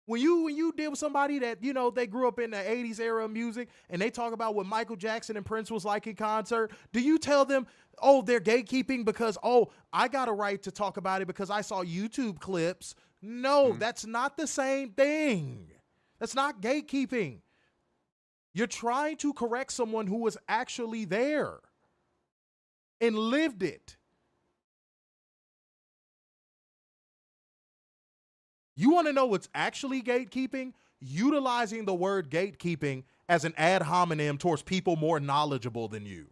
When you deal with somebody that, they grew up in the 80s era of music and they talk about what Michael Jackson and Prince was like in concert, do you tell them, oh, they're gatekeeping because, oh, I got a right to talk about it because I saw YouTube clips? No, that's not the same thing. That's not gatekeeping. You're trying to correct someone who was actually there and lived it. You want to know what's actually gatekeeping? Utilizing the word gatekeeping as an ad hominem towards people more knowledgeable than you.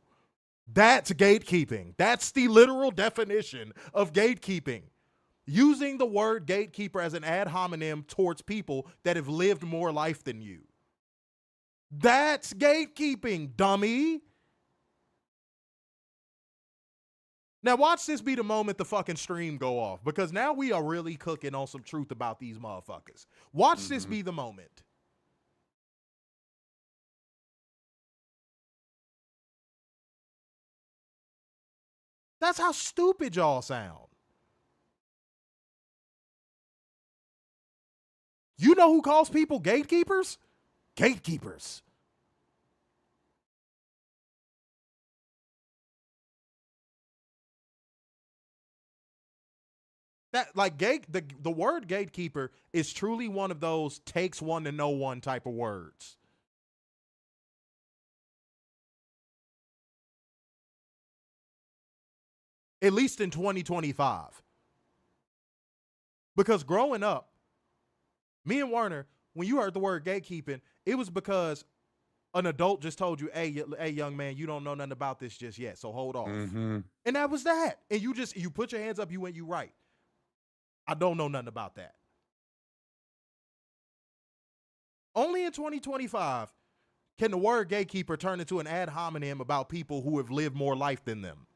That's gatekeeping. That's the literal definition of gatekeeping. Using the word gatekeeper as an ad hominem towards people that have lived more life than you. That's gatekeeping, dummy. Now watch this be the moment the fucking stream go off, because now we are really cooking on some truth about these motherfuckers. Watch this be the moment. That's how stupid y'all sound. You know who calls people gatekeepers? Gatekeepers. That the word gatekeeper is truly one of those takes one to know one type of words. At least in 2025. Because growing up, me and Werner, when you heard the word gatekeeping, it was because an adult just told you, hey, young man, you don't know nothing about this just yet, so hold off. And that was that. And you put your hands up, you right. I don't know nothing about that. Only in 2025 can the word gatekeeper turn into an ad hominem about people who have lived more life than them.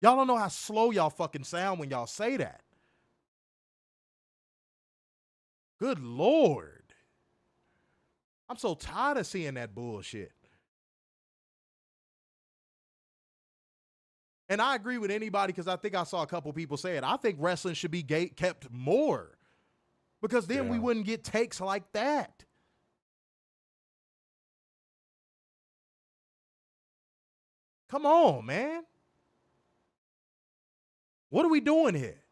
Y'all don't know how slow y'all fucking sound when y'all say that. Good Lord. I'm so tired of seeing that bullshit. And I agree with anybody, because I think I saw a couple people say it. I think wrestling should be gate kept more, because then we wouldn't get takes like that. Come on, man. What are we doing here?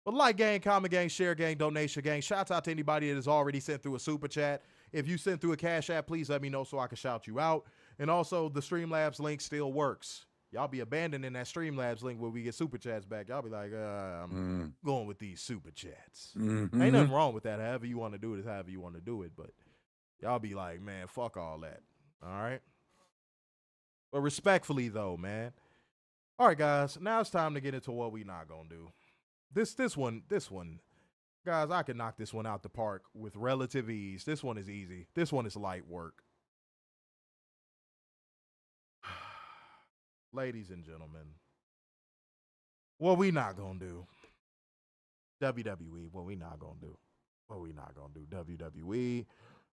But like gang, comment gang, share gang, donation gang. Shouts out to anybody that has already sent through a super chat. If you sent through a Cash App, please let me know so I can shout you out. And also, the Streamlabs link still works. Y'all be abandoning that Streamlabs link where we get super chats back. Y'all be like, I'm going with these super chats. Ain't nothing wrong with that. However you want to do it is however you want to do it. But y'all be like, man, fuck all that. All right? But respectfully, though, man. All right, guys. Now it's time to get into what we not going to do. This one, guys, I can knock this one out the park with relative ease. This one is easy. This one is light work. Ladies and gentlemen, what we not gonna do? WWE, what we not gonna do? What we not gonna do? WWE,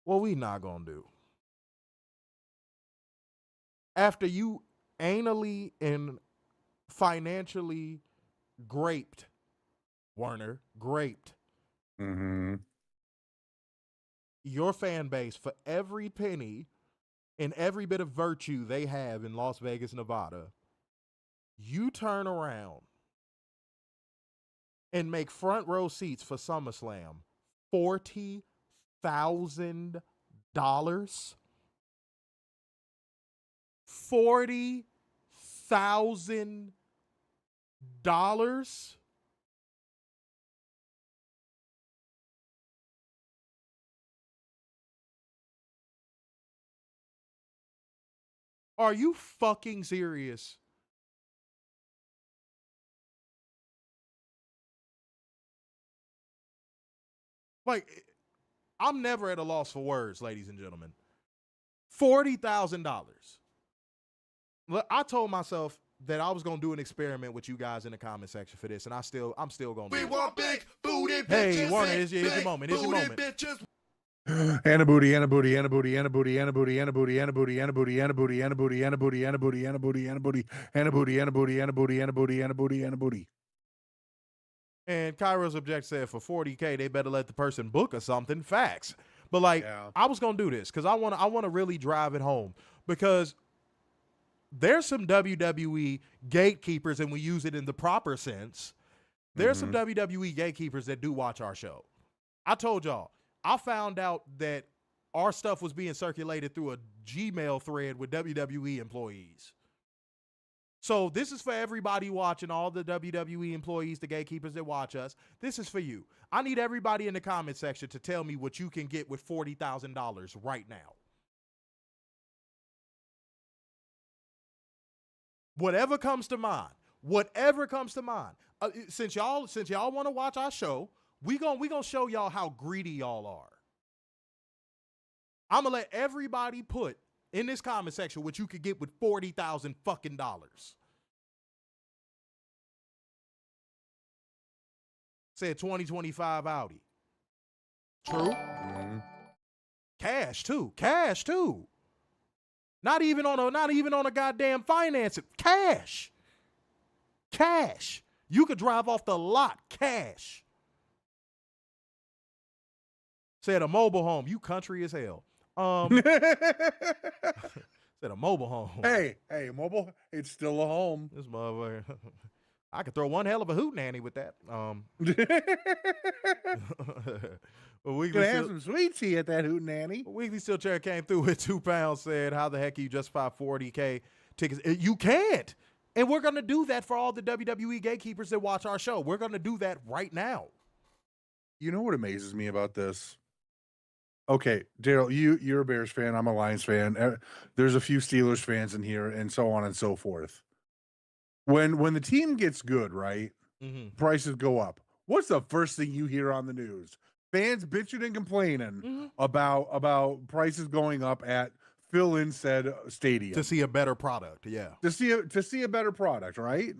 what we not gonna do? After you anally and financially graped, Warner, graped your fan base for every penny and every bit of virtue they have in Las Vegas, Nevada, you turn around and make front row seats for SummerSlam $40,000. $40,000. Are you fucking serious? Like, I'm never at a loss for words, ladies and gentlemen. $40,000. I told myself that I was gonna do an experiment with you guys in the comment section for this, and I'm still gonna do it. We want big booty bitches. Hey, Warner, here's your moment. Here's your moment. Bitches. And a booty, and a booty, and a booty, and a booty, and a booty, and a booty, and a booty, and a booty, and a booty, and a booty, and a booty, and a booty, and a booty, and a booty, and a booty, and a booty, and a booty, and a booty, and a booty, and a booty. And Kairo's object said for $40K, they better let the person book or something. Facts. But like, I was gonna do this because I wanna really drive it home, because there's some WWE gatekeepers, and we use it in the proper sense. There's some WWE gatekeepers that do watch our show. I told y'all, I found out that our stuff was being circulated through a Gmail thread with WWE employees. So this is for everybody watching, all the WWE employees, the gatekeepers that watch us. This is for you. I need everybody in the comment section to tell me what you can get with $40,000 right now. Whatever comes to mind. Whatever comes to mind. Since y'all want to watch our show, we gonna show y'all how greedy y'all are. I'm gonna let everybody put in this comment section what you could get with $40,000 fucking dollars. Said 2025 Audi. True. Cash too. Cash too. Not even on a goddamn finance. Cash. Cash. You could drive off the lot. Cash. Said a mobile home. You country as hell. Said a mobile home. Hey, mobile. It's still a home. This motherfucker. I could throw one hell of a hootenanny with that. We're gonna have some sweet tea at that hootenanny. Weekly Steel Chair came through with £2. Said, "How the heck can you justify 40K tickets? You can't." And we're gonna do that for all the WWE gatekeepers that watch our show. We're gonna do that right now. You know what amazes me about this? Okay, Daryl, you're a Bears fan. I'm a Lions fan. There's a few Steelers fans in here, and so on and so forth. When the team gets good, right? Prices go up. What's the first thing you hear on the news? Fans bitching and complaining about prices going up at fill in said stadium to see a better product. Yeah, to see a better product, right?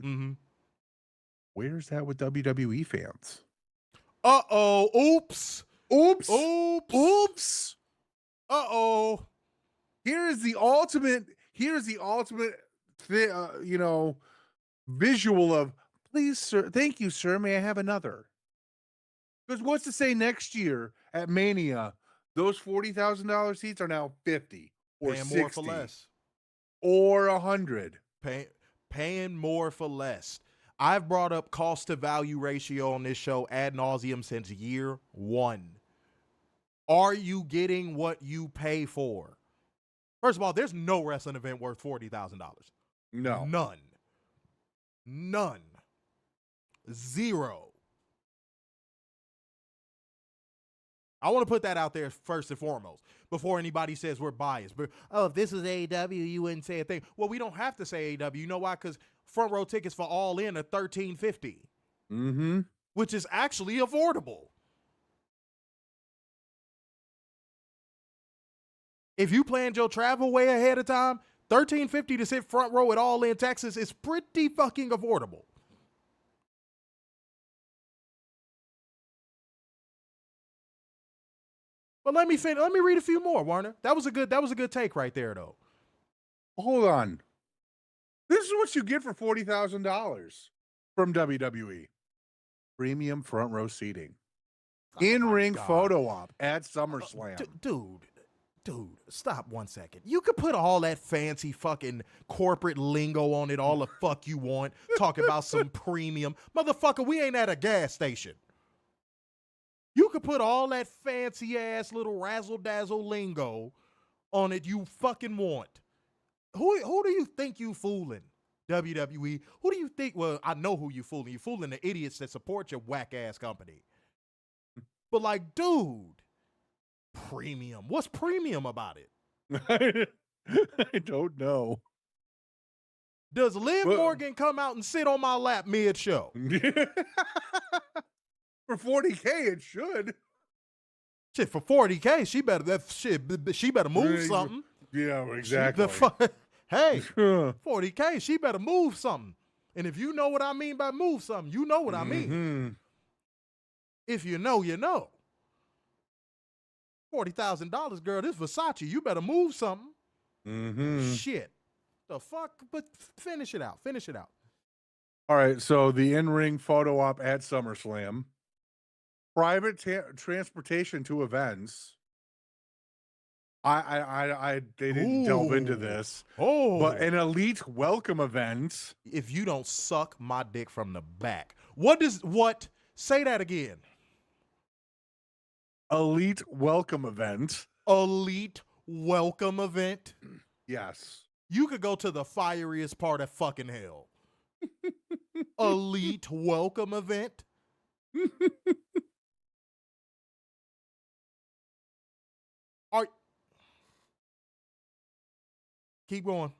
Where's that with WWE fans? Oops. Here's the ultimate visual of, please, sir, thank you, sir, may I have another? Because what's to say next year at Mania, those $40,000 seats are now 50 or paying 60 more for less. or 100. Paying more for less. I've brought up cost to value ratio on this show ad nauseum since year one. Are you getting what you pay for? First of all, there's no wrestling event worth $40,000. No. None. Zero. I want to put that out there first and foremost before anybody says we're biased. But, oh, if this was AEW, you wouldn't say a thing. Well, we don't have to say AEW. You know why? Because front row tickets for All In are $13.50. Mm-hmm. Which is actually affordable. If you planned your travel way ahead of time, $13.50 to sit front row at All In Texas is pretty fucking affordable. But let me read a few more, Warner. That was a good take right there, though. Hold on. This is what you get for $40,000 from WWE. Premium front row seating. In-ring photo op at SummerSlam. Dude, stop 1 second. You could put all that fancy fucking corporate lingo on it all the fuck you want. Talk about some premium. Motherfucker, we ain't at a gas station. You could put all that fancy ass little razzle-dazzle lingo on it you fucking want. Who do you think you fooling, WWE? Who do you think? Well, I know who you fooling. You fooling the idiots that support your whack-ass company. But like, dude, premium. What's premium about it? I don't know. Does Liv Morgan come out and sit on my lap mid-show? For $40K, it should. Shit, for $40K, she better move something. Yeah, exactly. Hey, $40K, she better move something. And if you know what I mean by move something, you know what I mean. If you know, you know. $40,000, girl, this Versace, you better move something. Shit. The fuck? But finish it out. All right, so the in-ring photo op at SummerSlam. Private transportation to events. They didn't delve into this. But an elite welcome event. If you don't suck my dick from the back. Say that again. Elite welcome event. Elite welcome event? Yes. You could go to the fieriest part of fucking hell. Elite welcome event? Keep going.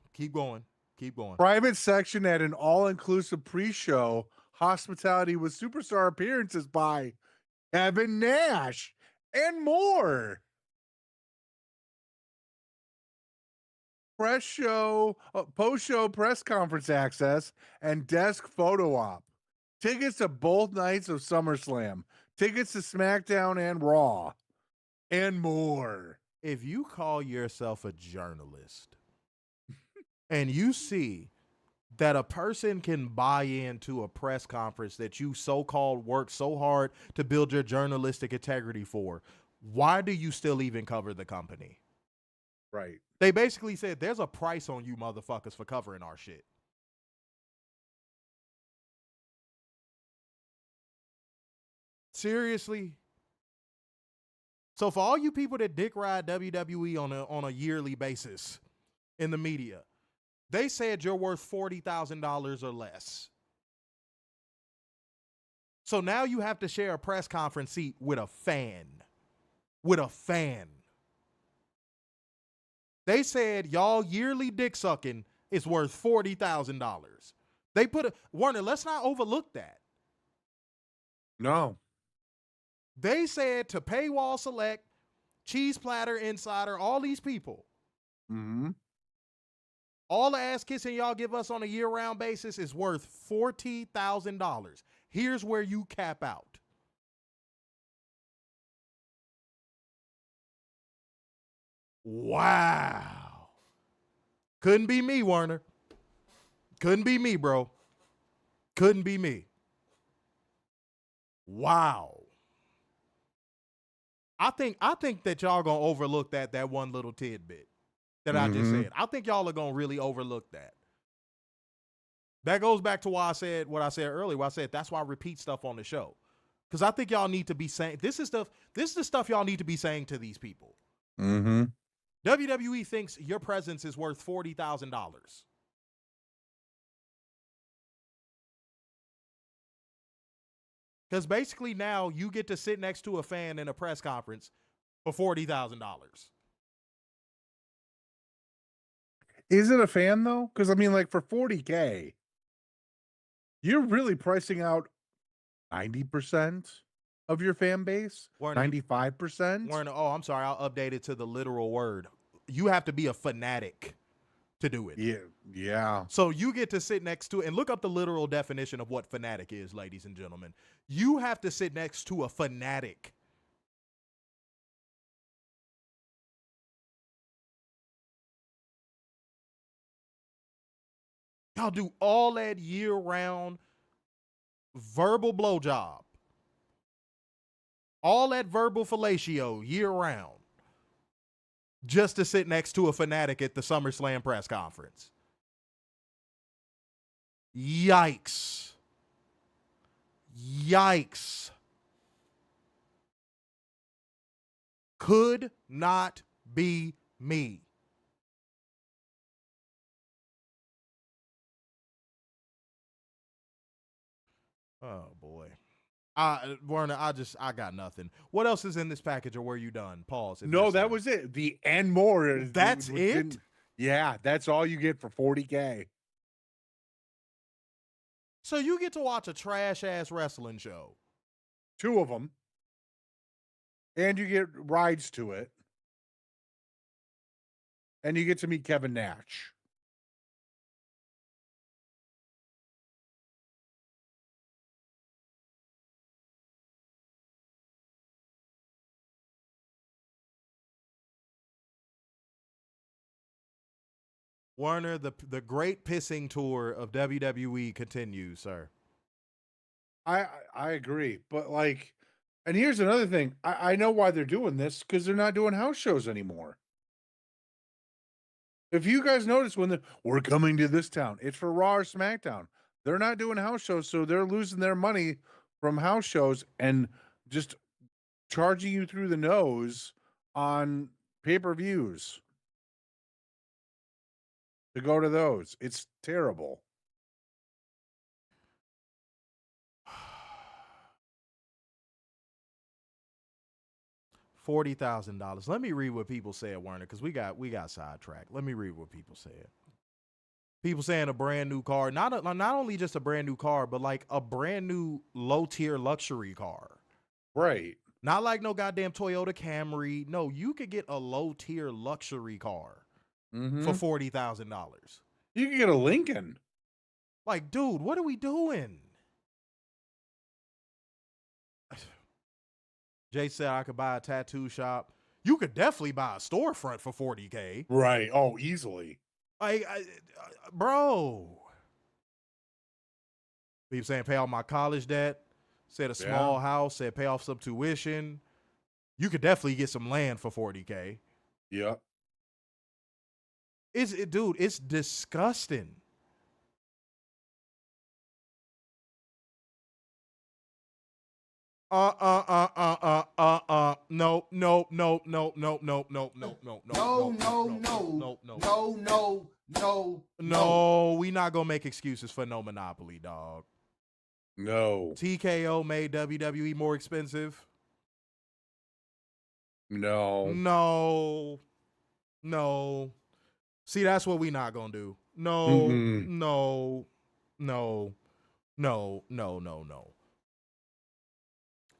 Private section at an all-inclusive pre-show hospitality with superstar appearances by Kevin Nash and more. Post-show press conference access and desk photo op. Tickets to both nights of SummerSlam. Tickets to SmackDown and Raw. And more. If you call yourself a journalist and you see that a person can buy into a press conference that you so-called work so hard to build your journalistic integrity for, why do you still even cover the company? Right. They basically said there's a price on you motherfuckers for covering our shit. Seriously? So for all you people that dick ride WWE on a yearly basis in the media, they said you're worth $40,000 or less. So now you have to share a press conference seat with a fan. They said y'all yearly dick sucking is worth $40,000. They Warner, let's not overlook that. No. They said to Paywall Select, Cheese Platter Insider, all these people. Mm-hmm. All the ass kissing y'all give us on a year-round basis is worth $40,000. Here's where you cap out. Wow. Couldn't be me, Warner. Couldn't be me, bro. Couldn't be me. Wow. I think that y'all gonna overlook that one little tidbit. that I just said. I think y'all are going to really overlook that. That goes back to why I said what I said earlier. Why I said that's why I repeat stuff on the show. Because I think y'all need to be saying, this is the stuff y'all need to be saying to these people. WWE thinks your presence is worth $40,000. Because basically now you get to sit next to a fan in a press conference for $40,000. Is it a fan though? Because I mean, like for $40K, you're really pricing out 90% of your fan base. 95%. Oh, I'm sorry. I'll update it to the literal word. You have to be a fanatic to do it. Yeah. So you get to sit next to, and look up the literal definition of what fanatic is, ladies and gentlemen. You have to sit next to a fanatic. Y'all do all that year-round verbal blowjob. All that verbal fellatio year-round. Just to sit next to a fanatic at the SummerSlam press conference. Yikes. Yikes. Could not be me. Oh boy. Werner, I got nothing. What else is in this package, or were you done? Pause. No, that was it. The and more. That's it? Yeah, that's all you get for $40K. So you get to watch a trash-ass wrestling show. 2 of them. And you get rides to it. And you get to meet Kevin Nash. Werner, the great pissing tour of WWE continues, sir. I agree. But like, and here's another thing. I know why they're doing this, because they're not doing house shows anymore. If you guys notice when we're coming to this town, it's for Raw or SmackDown. They're not doing house shows, so they're losing their money from house shows and just charging you through the nose on pay-per-views to go to those. It's terrible. $40,000. Let me read what people said, Werner, because we got sidetracked. Let me read what people said. People saying a brand new car, not only just a brand new car, but like a brand new low tier luxury car. Right. Not like no goddamn Toyota Camry. No, you could get a low tier luxury car for $40,000. You could get a Lincoln. Like, dude, what are we doing? Jay said I could buy a tattoo shop. You could definitely buy a storefront for $40K. Right. Oh, easily. Like, bro. People saying pay off my college debt. Said a small house. Said pay off some tuition. You could definitely get some land for $40K. Yep. Dude, it's disgusting. No. We not gonna make excuses for no monopoly, dog. No. TKO made WWE more expensive. No. See, that's what we not gonna do. No.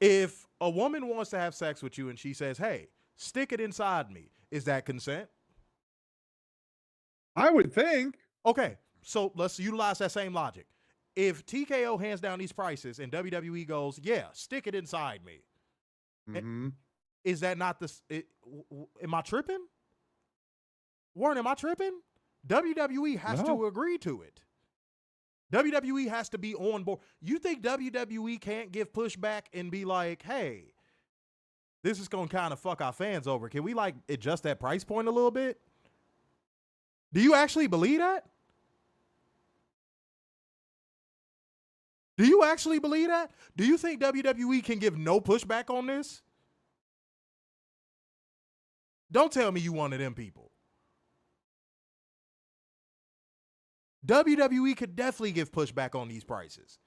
If a woman wants to have sex with you and she says, hey, stick it inside me, is that consent? I would think. Okay, so let's utilize that same logic. If TKO hands down these prices and WWE goes, yeah, stick it inside me, is that not am I tripping? Warren, am I tripping? WWE has to agree to it. WWE has to be on board. You think WWE can't give pushback and be like, hey, this is going to kind of fuck our fans over. Can we like adjust that price point a little bit? Do you actually believe that? Do you actually believe that? Do you think WWE can give no pushback on this? Don't tell me you one of them people. WWE could definitely give pushback on these prices.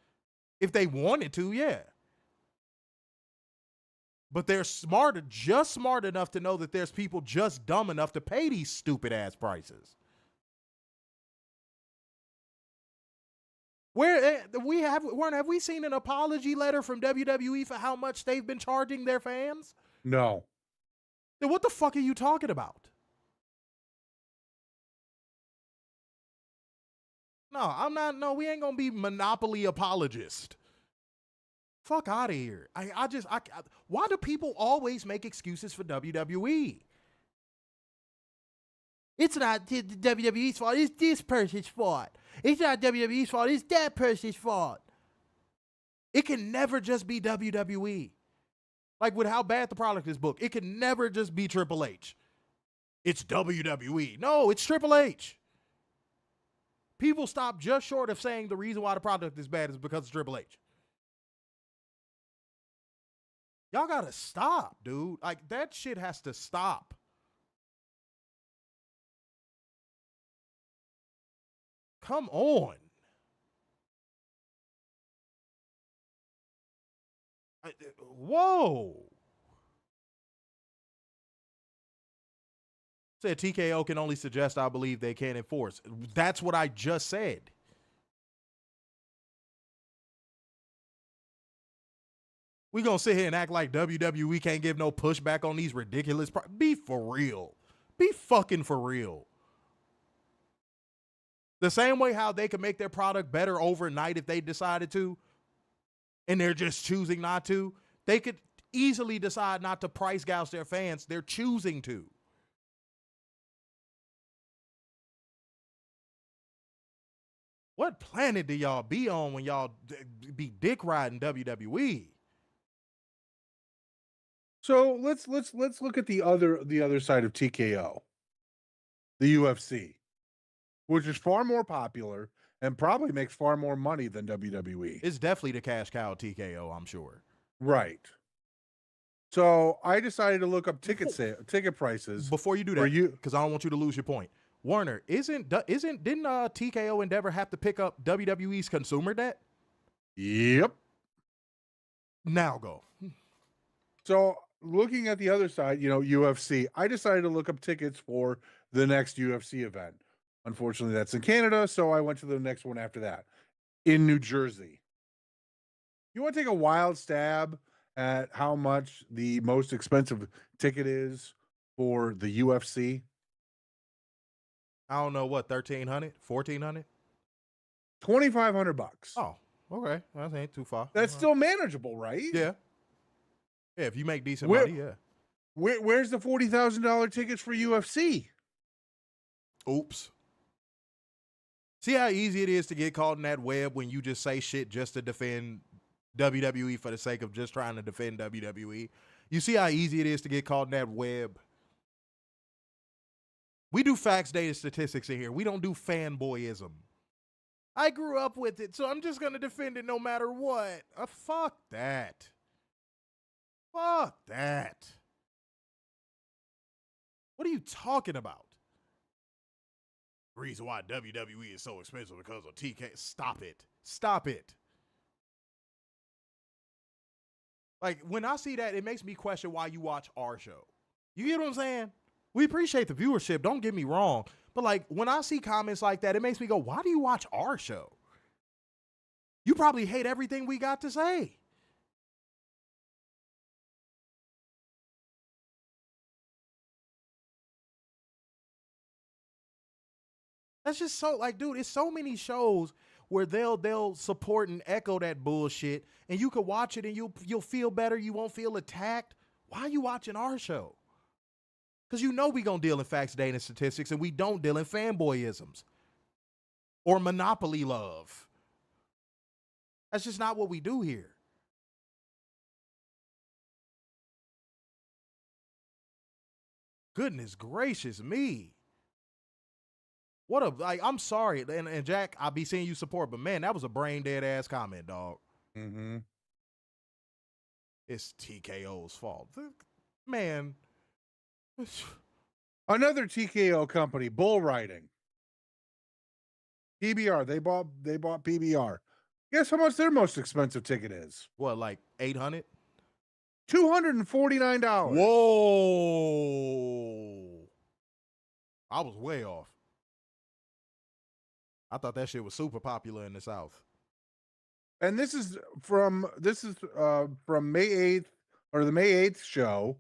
If they wanted to, yeah. But they're just smart enough to know that there's people just dumb enough to pay these stupid ass prices. Have we seen an apology letter from WWE for how much they've been charging their fans? No. Then what the fuck are you talking about? No, I'm not. No, we ain't gonna be monopoly apologist. Fuck out of here. Why do people always make excuses for WWE? It's not WWE's fault. It's this person's fault. It's not WWE's fault. It's that person's fault. It can never just be WWE. Like with how bad the product is booked, it can never just be Triple H. It's WWE. No, it's Triple H. People stop just short of saying the reason why the product is bad is because of Triple H. Y'all gotta stop, dude. Like, that shit has to stop. Come on. Whoa. Said TKO can only suggest, I believe they can't enforce. That's what I just said. We gonna sit here and act like WWE can't give no pushback on these ridiculous be for real. Be fucking for real. The same way how they could make their product better overnight if they decided to, and they're just choosing not to. They could easily decide not to price gouge their fans. They're choosing to. What planet do y'all be on when y'all be dick riding WWE? So let's look at the other side of TKO, the UFC, which is far more popular and probably makes far more money than WWE. It's definitely the cash cow TKO, I'm sure. Right. So I decided to look up ticket prices. Before you do that, because I don't want you to lose your point. Warner, didn't TKO Endeavor have to pick up WWE's consumer debt? Yep. Now go. So looking at the other side, UFC, I decided to look up tickets for the next UFC event. Unfortunately, that's in Canada, so I went to the next one after that in New Jersey. You want to take a wild stab at how much the most expensive ticket is for the UFC? I don't know what, $1,300, $1,400, $2,500. Oh, okay, that ain't too far. That's still manageable, right? Yeah. Yeah, if you make decent money, yeah. Where's the $40,000 tickets for UFC? Oops. See how easy it is to get caught in that web when you just say shit just to defend WWE for the sake of just trying to defend WWE? You see how easy it is to get caught in that web? We do facts, data, statistics in here. We don't do fanboyism. I grew up with it, so I'm just going to defend it no matter what. Fuck that. Fuck that. What are you talking about? The reason why WWE is so expensive because of TK. Stop it. Stop it. Like, when I see that, it makes me question why you watch our show. You get what I'm saying? We appreciate the viewership, don't get me wrong. But, like, when I see comments like that, it makes me go, why do you watch our show? You probably hate everything we got to say. That's just so, like, dude, it's so many shows where they'll support and echo that bullshit, and you can watch it and you'll feel better, you won't feel attacked. Why are you watching our show? Because you know we gonna deal in facts, data, and statistics, and we don't deal in fanboyisms or monopoly love. That's just not what we do here. Goodness gracious me. What a like. I'm sorry, and Jack, I'll be seeing you support, but man, that was a brain dead ass comment, dog. Mm-hmm. It's TKO's fault, man. Another TKO company, bull riding. PBR. They bought PBR. Guess how much their most expensive ticket is? What, like $800? $249. Whoa! I was way off. I thought that shit was super popular in the South. And this is from May 8th, or the May 8th show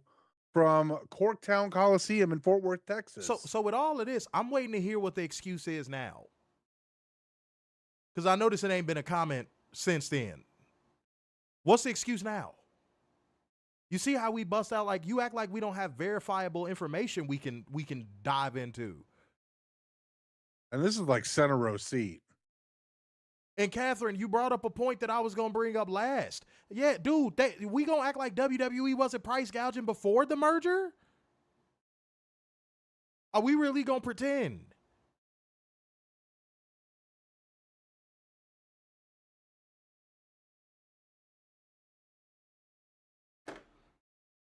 from Corktown Coliseum in Fort Worth, Texas. So with all of this, I'm waiting to hear what the excuse is now. Because I noticed it ain't been a comment since then. What's the excuse now? You see how we bust out, like, you act like we don't have verifiable information we can dive into. And this is like center row seat. And Catherine, you brought up a point that I was going to bring up last. Yeah, dude, we going to act like WWE wasn't price gouging before the merger? Are we really going to pretend?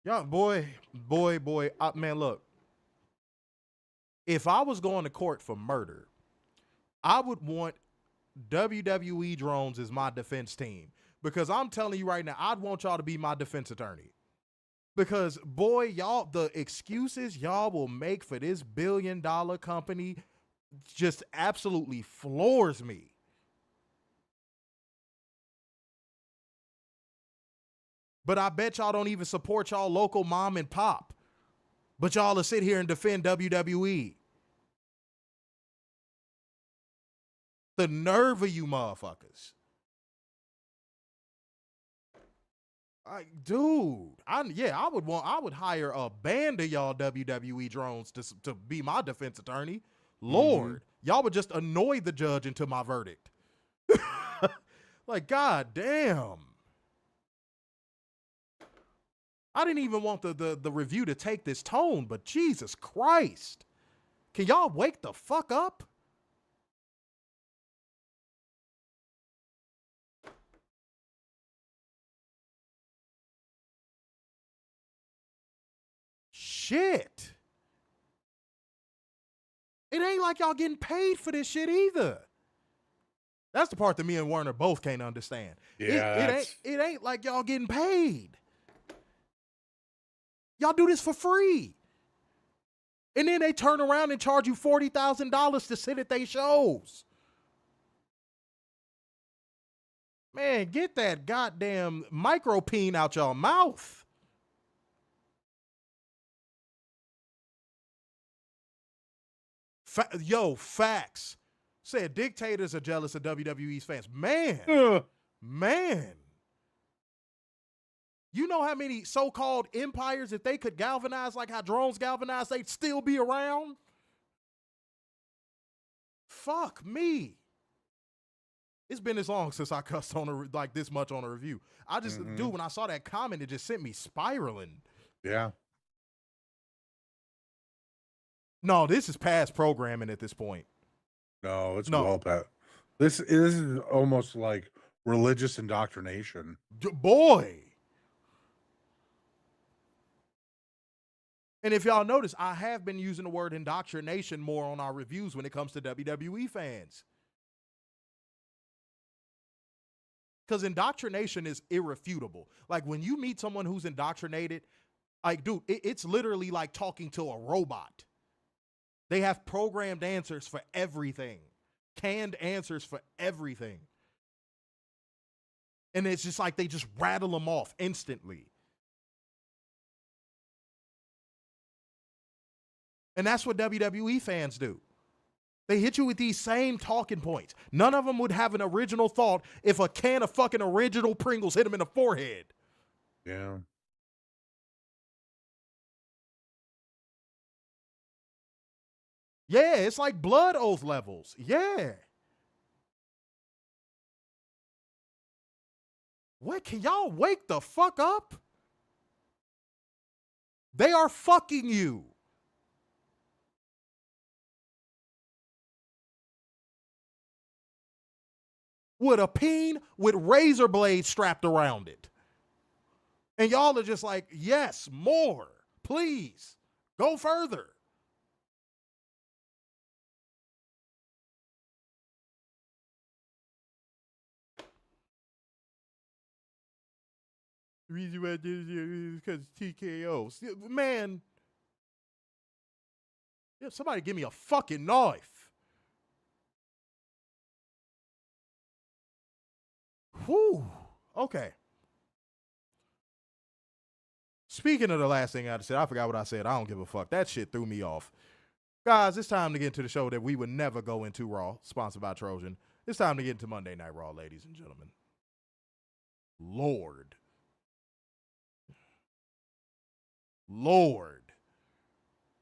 Yeah, boy, man, look. If I was going to court for murder, I would want WWE drones as my defense team. Because I'm telling you right now, I'd want y'all to be my defense attorney. Because, boy, y'all, the excuses y'all will make for this billion-dollar company just absolutely floors me. But I bet y'all don't even support y'all local mom and pop. But y'all will sit here and defend WWE. The nerve of you motherfuckers. Dude, I would hire a band of y'all WWE drones to be my defense attorney. Lord, y'all would just annoy the judge into my verdict. Like, god damn. I didn't even want the review to take this tone, but Jesus Christ. Can y'all wake the fuck up? Shit. It ain't like y'all getting paid for this shit either. That's the part that me and Werner both can't understand. Yeah, it ain't like y'all getting paid. Y'all do this for free. And then they turn around and charge you $40,000 to sit at their shows. Man, get that goddamn micropene out y'all mouth. Facts. Said dictators are jealous of WWE's fans. Man. Man. You know how many so-called empires, if they could galvanize like how drones galvanize, they'd still be around? Fuck me. It's been this long since I cussed on like this much on a review. I just, dude, when I saw that comment, it just sent me spiraling. Yeah. No, this is past programming at this point. No, it's well past. This is almost like religious indoctrination. Boy. And if y'all notice, I have been using the word indoctrination more on our reviews when it comes to WWE fans. Because indoctrination is irrefutable. Like, when you meet someone who's indoctrinated, like, dude, it's literally like talking to a robot. They have programmed answers for everything. Canned answers for everything. And it's just like they just rattle them off instantly. And that's what WWE fans do. They hit you with these same talking points. None of them would have an original thought if a can of fucking original Pringles hit them in the forehead. Yeah. Yeah, it's like blood oath levels. Yeah. What? Can y'all wake the fuck up? They are fucking you. with a peen with razor blades strapped around it. And y'all are just like, yes, more. Please, go further. The reason why I did it is because TKO. Man, somebody give me a fucking knife. Whew. Okay. Speaking of the last thing I said, I forgot what I said. I don't give a fuck. That shit threw me off. Guys, it's time to get into the show that we would never go into, Raw, sponsored by Trojan. It's time to get into Monday Night Raw, ladies and gentlemen. Lord.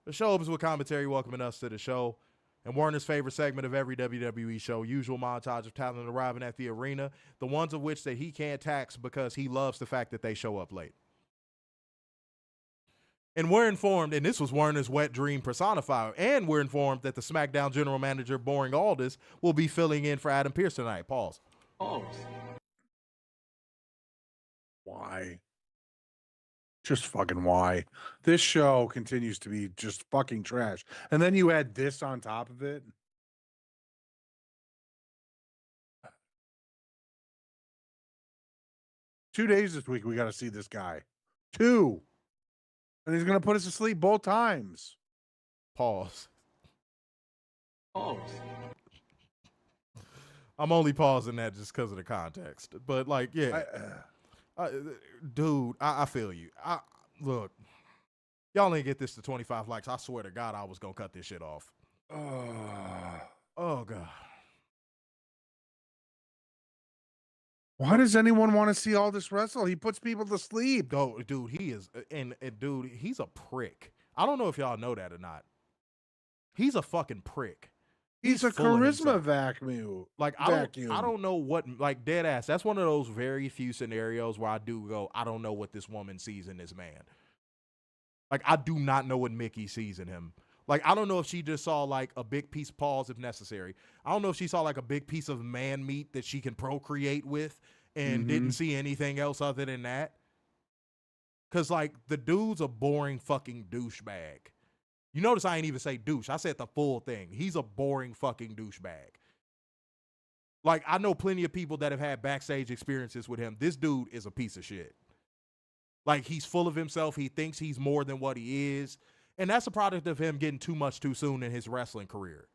The show opens with commentary welcoming us to the show and Warner's favorite segment of every WWE show, usual montage of talent arriving at the arena, the ones of which that he can't tax because he loves the fact that they show up late. And we're informed, and this was Warner's wet dream personifier, and we're informed that the SmackDown general manager, boring Aldis, will be filling in for Adam Pearce tonight. Pause. Why? Just fucking why? This show continues to be just fucking trash. And then you add this on top of it. Two days this week, we got to see this guy. 2. And he's going to put us to sleep both times. Pause. I'm only pausing that just because of the context. But, like, yeah. Dude, I feel you. Look, y'all ain't get this to 25 likes. I swear to God, I was going to cut this shit off. Oh, God. Why does anyone want to see all this wrestle? He puts people to sleep. Oh, dude, he is, and dude, he's a prick. I don't know if y'all know that or not. He's a fucking prick. He's a charisma vacuum. Like, I don't know what, like, dead ass. That's one of those very few scenarios where I do go, I don't know what this woman sees in this man. Like, I do not know what Mickey sees in him. Like, I don't know if she just saw, like, a big piece, pause if necessary. I don't know if she saw, like, a big piece of man meat that she can procreate with and didn't see anything else other than that. Because, like, the dude's a boring fucking douchebag. You notice I ain't even say douche. I said the full thing. He's a boring fucking douchebag. Like, I know plenty of people that have had backstage experiences with him. This dude is a piece of shit. Like, he's full of himself. He thinks he's more than what he is. And that's a product of him getting too much too soon in his wrestling career.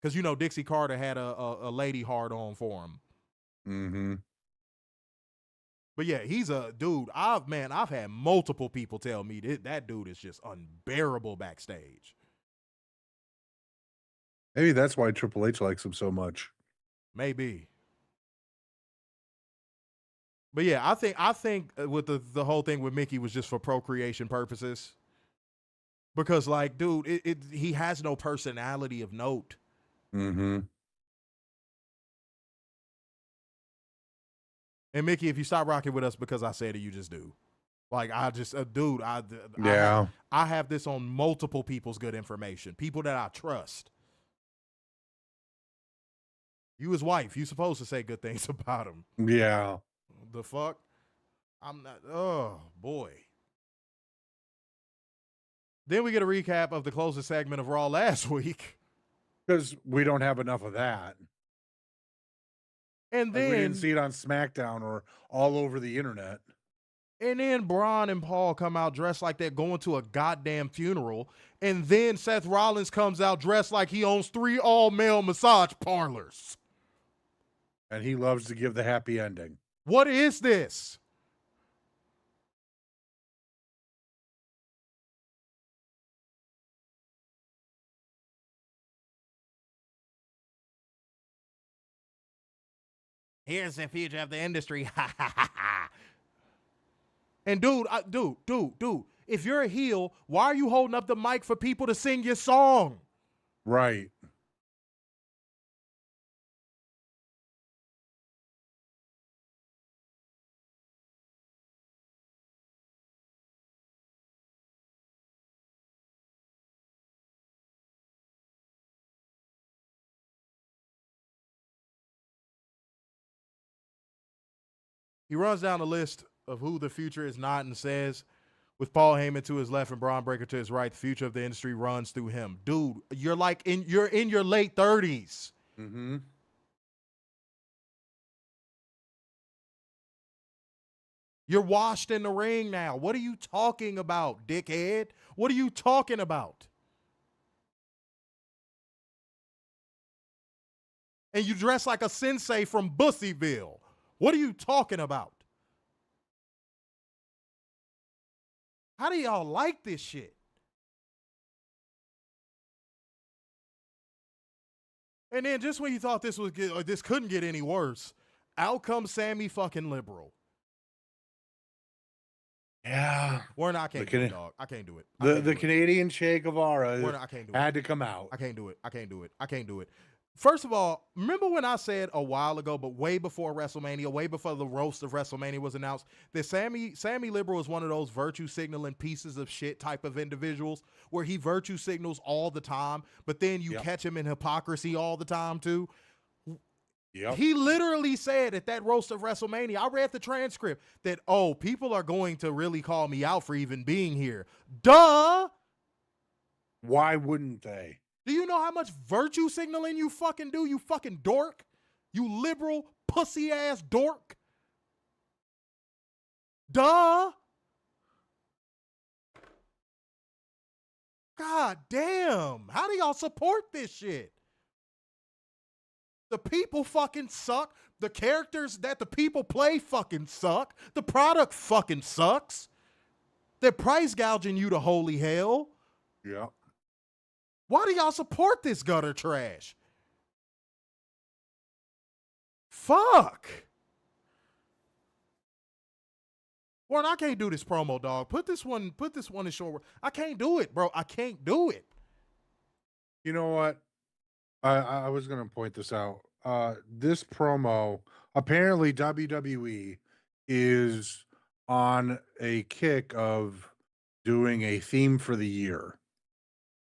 Because, you know, Dixie Carter had a lady hard on for him. Mm-hmm. But yeah, he's a dude. I've had multiple people tell me that dude is just unbearable backstage. Maybe that's why Triple H likes him so much. Maybe. But yeah, I think with the whole thing with Mickey was just for procreation purposes. Because, like, dude, he has no personality of note. Mm-hmm. And Mickey, if you stop rocking with us because I said it, you just do. Like, I just, dude, I have this on multiple people's good information. People that I trust. You his wife, you supposed to say good things about him. Yeah. The fuck? I'm not, oh, boy. Then we get a recap of the closing segment of Raw last week. Because we don't have enough of that. And then we didn't see it on SmackDown or all over the internet. And then Bron and Paul come out dressed like they're going to a goddamn funeral. And then Seth Rollins comes out dressed like he owns 3 all-male massage parlors. And he loves to give the happy ending. What is this? Here's the future of the industry. And dude, if you're a heel, why are you holding up the mic for people to sing your song? Right. He runs down the list of who the future is not and says, with Paul Heyman to his left and Bron Breakker to his right, the future of the industry runs through him. Dude, you're in your late 30s. Mm-hmm. You're washed in the ring now. What are you talking about, dickhead? What are you talking about? And you dress like a sensei from Bussyville. What are you talking about? How do y'all like this shit? And then just when you thought this couldn't get any worse, out comes Sammy fucking Liberal. Yeah. I can't do it, dog. I can't do it. The Canadian Che Guevara I can't do it. had to come out. I can't do it. I can't do it. I can't do it. First of all, remember when I said a while ago, but way before WrestleMania, way before the roast of WrestleMania was announced, that Sammy Liberal is one of those virtue signaling pieces of shit type of individuals where he virtue signals all the time, but then you catch him in hypocrisy all the time too. Yep. He literally said at that roast of WrestleMania, I read the transcript, that, oh, people are going to really call me out for even being here. Duh! Why wouldn't they? Do you know how much virtue signaling you fucking do, you fucking dork? You liberal, pussy-ass dork? Duh! God damn. How do y'all support this shit? The people fucking suck. The characters that the people play fucking suck. The product fucking sucks. They're price gouging you to holy hell. Yeah. Why do y'all support this gutter trash? Fuck. Warren, I can't do this promo, dog. Put this one in short. I can't do it, bro. I can't do it. You know what? I was going to point this out. This promo, apparently WWE is on a kick of doing a theme for the year.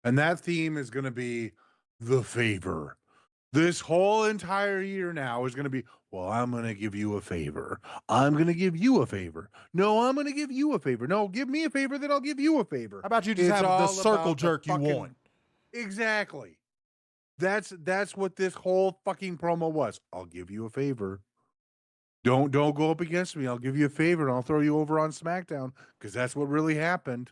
And that theme is going to be the favor. This whole entire year now is going to be, well, I'm going to give you a favor. I'm going to give you a favor. No, I'm going to give you a favor. No, give me a favor, then I'll give you a favor. How about you just have the circle jerk you want? Exactly. That's what this whole fucking promo was. I'll give you a favor. Don't go up against me. I'll give you a favor and I'll throw you over on SmackDown because that's what really happened.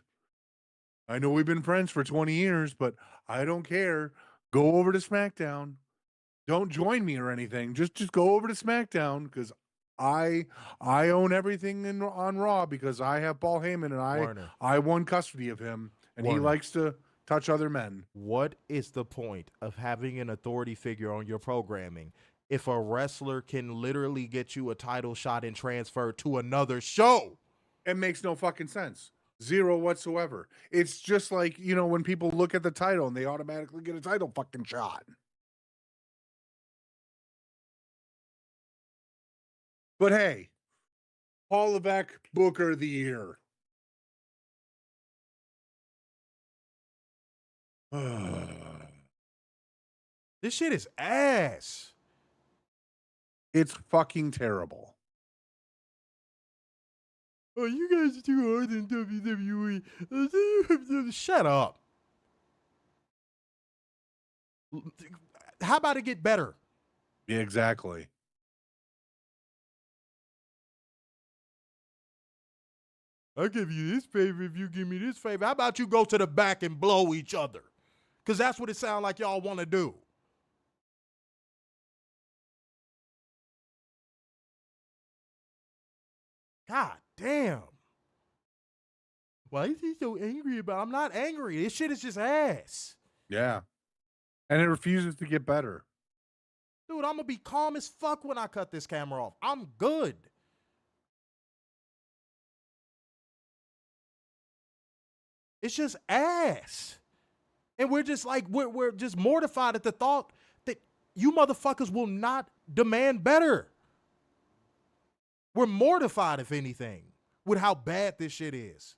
I know we've been friends for 20 years, but I don't care. Go over to SmackDown. Don't join me or anything. Just go over to SmackDown because I own everything on Raw because I have Paul Heyman and I won custody of him and he likes to touch other men. What is the point of having an authority figure on your programming if a wrestler can literally get you a title shot and transfer to another show? It makes no fucking sense. Zero whatsoever. It's just like, when people look at the title and they automatically get a title fucking shot. But hey, Paul Levesque, Booker of the Year. This shit is ass. It's fucking terrible. Oh, you guys are too hard in WWE. Shut up. How about it get better? Yeah, exactly. I'll give you this favor if you give me this favor. How about you go to the back and blow each other? Because that's what it sounds like y'all want to do. God damn. Why is he so angry about it? I'm not angry. This shit is just ass. Yeah. And it refuses to get better. Dude, I'm going to be calm as fuck when I cut this camera off. I'm good. It's just ass. And we're just like, we're just mortified at the thought that you motherfuckers will not demand better. We're mortified, if anything, with how bad this shit is.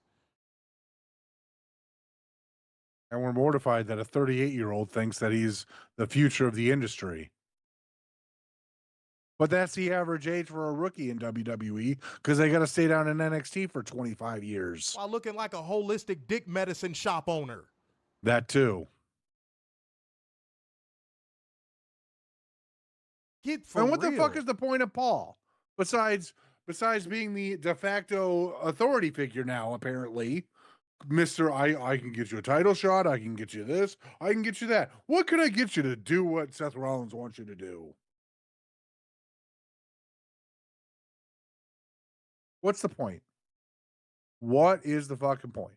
And we're mortified that a 38-year-old thinks that he's the future of the industry. But that's the average age for a rookie in WWE because they got to stay down in NXT for 25 years. While looking like a holistic dick medicine shop owner. That too. Get for And what real. the fuck is the point of Paul? Besides being the de facto authority figure now, apparently. Mr. I can get you a title shot, I can get you this, I can get you that. What can I get you to do what Seth Rollins wants you to do? What's the point? What is the fucking point?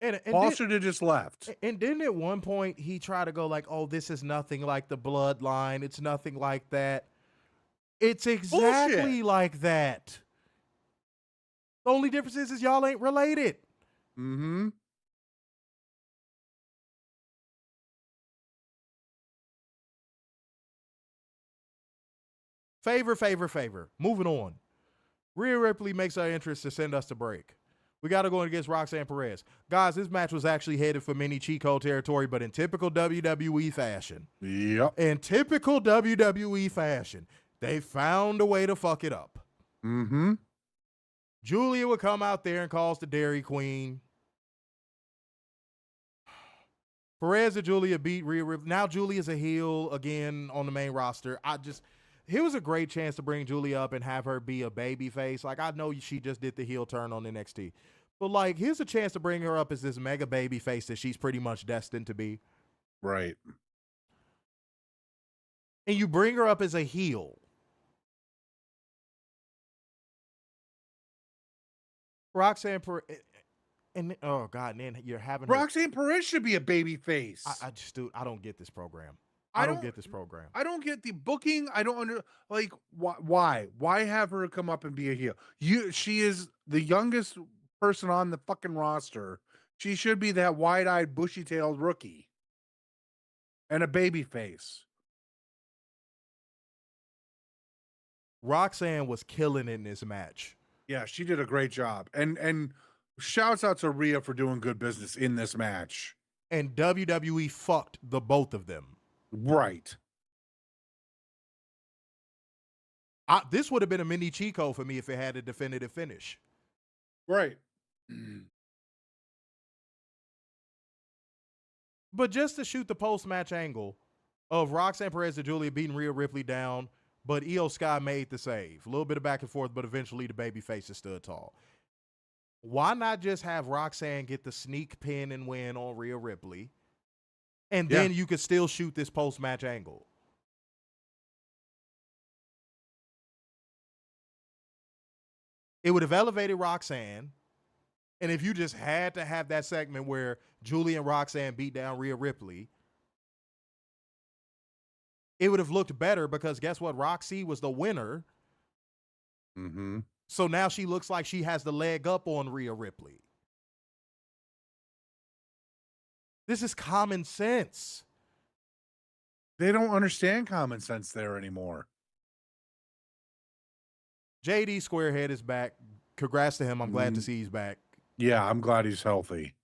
And Paul should have just left. And didn't at one point he try to go like, oh, this is nothing like the bloodline. It's nothing like that. It's exactly Bullshit. like that. The only difference is y'all ain't related. Mm-hmm. Favor. Moving on. Rhea Ripley makes our entrance to send us to break. We got to go against Roxanne Perez. Guys, this match was actually headed for mini Chico territory, but in typical WWE fashion. Yep. In typical WWE fashion, they found a way to fuck it up. Mm-hmm. Julia would come out there and calls the Dairy Queen. Perez and Julia beat Rhea Ripley. Now Julia's a heel again on the main roster. Here was a great chance to bring Julia up and have her be a baby face. Like, I know she just did the heel turn on NXT. But, like, here's a chance to bring her up as this mega baby face that she's pretty much destined to be. Right. And you bring her up as a heel. Roxanne Perez. And, oh, God, and then you're having Roxanne Perez should be a baby face. I don't get this program. I don't get this program. I don't get the booking. I don't why have her come up and be a heel? She is the youngest person on the fucking roster. She should be that wide-eyed, bushy-tailed rookie and a baby face. Roxanne was killing in this match. Yeah, she did a great job. And shouts out to Rhea for doing good business in this match. And WWE fucked the both of them. Right. This would have been a mini Chico for me if it had a definitive finish. Right. But just to shoot the post-match angle of Roxanne Perez and Julia beating Rhea Ripley down, but Io Sky made the save. A little bit of back and forth, but eventually the baby faces stood tall. Why not just have Roxanne get the sneak pin and win on Rhea Ripley? And then you could still shoot this post-match angle. It would have elevated Roxanne. And if you just had to have that segment where Julia and Roxanne beat down Rhea Ripley, it would have looked better because guess what? Roxy was the winner. Mm-hmm. So now she looks like she has the leg up on Rhea Ripley. This is common sense. They don't understand common sense there anymore. JD Squarehead is back. Congrats to him. I'm glad to see he's back. Yeah, I'm glad he's healthy.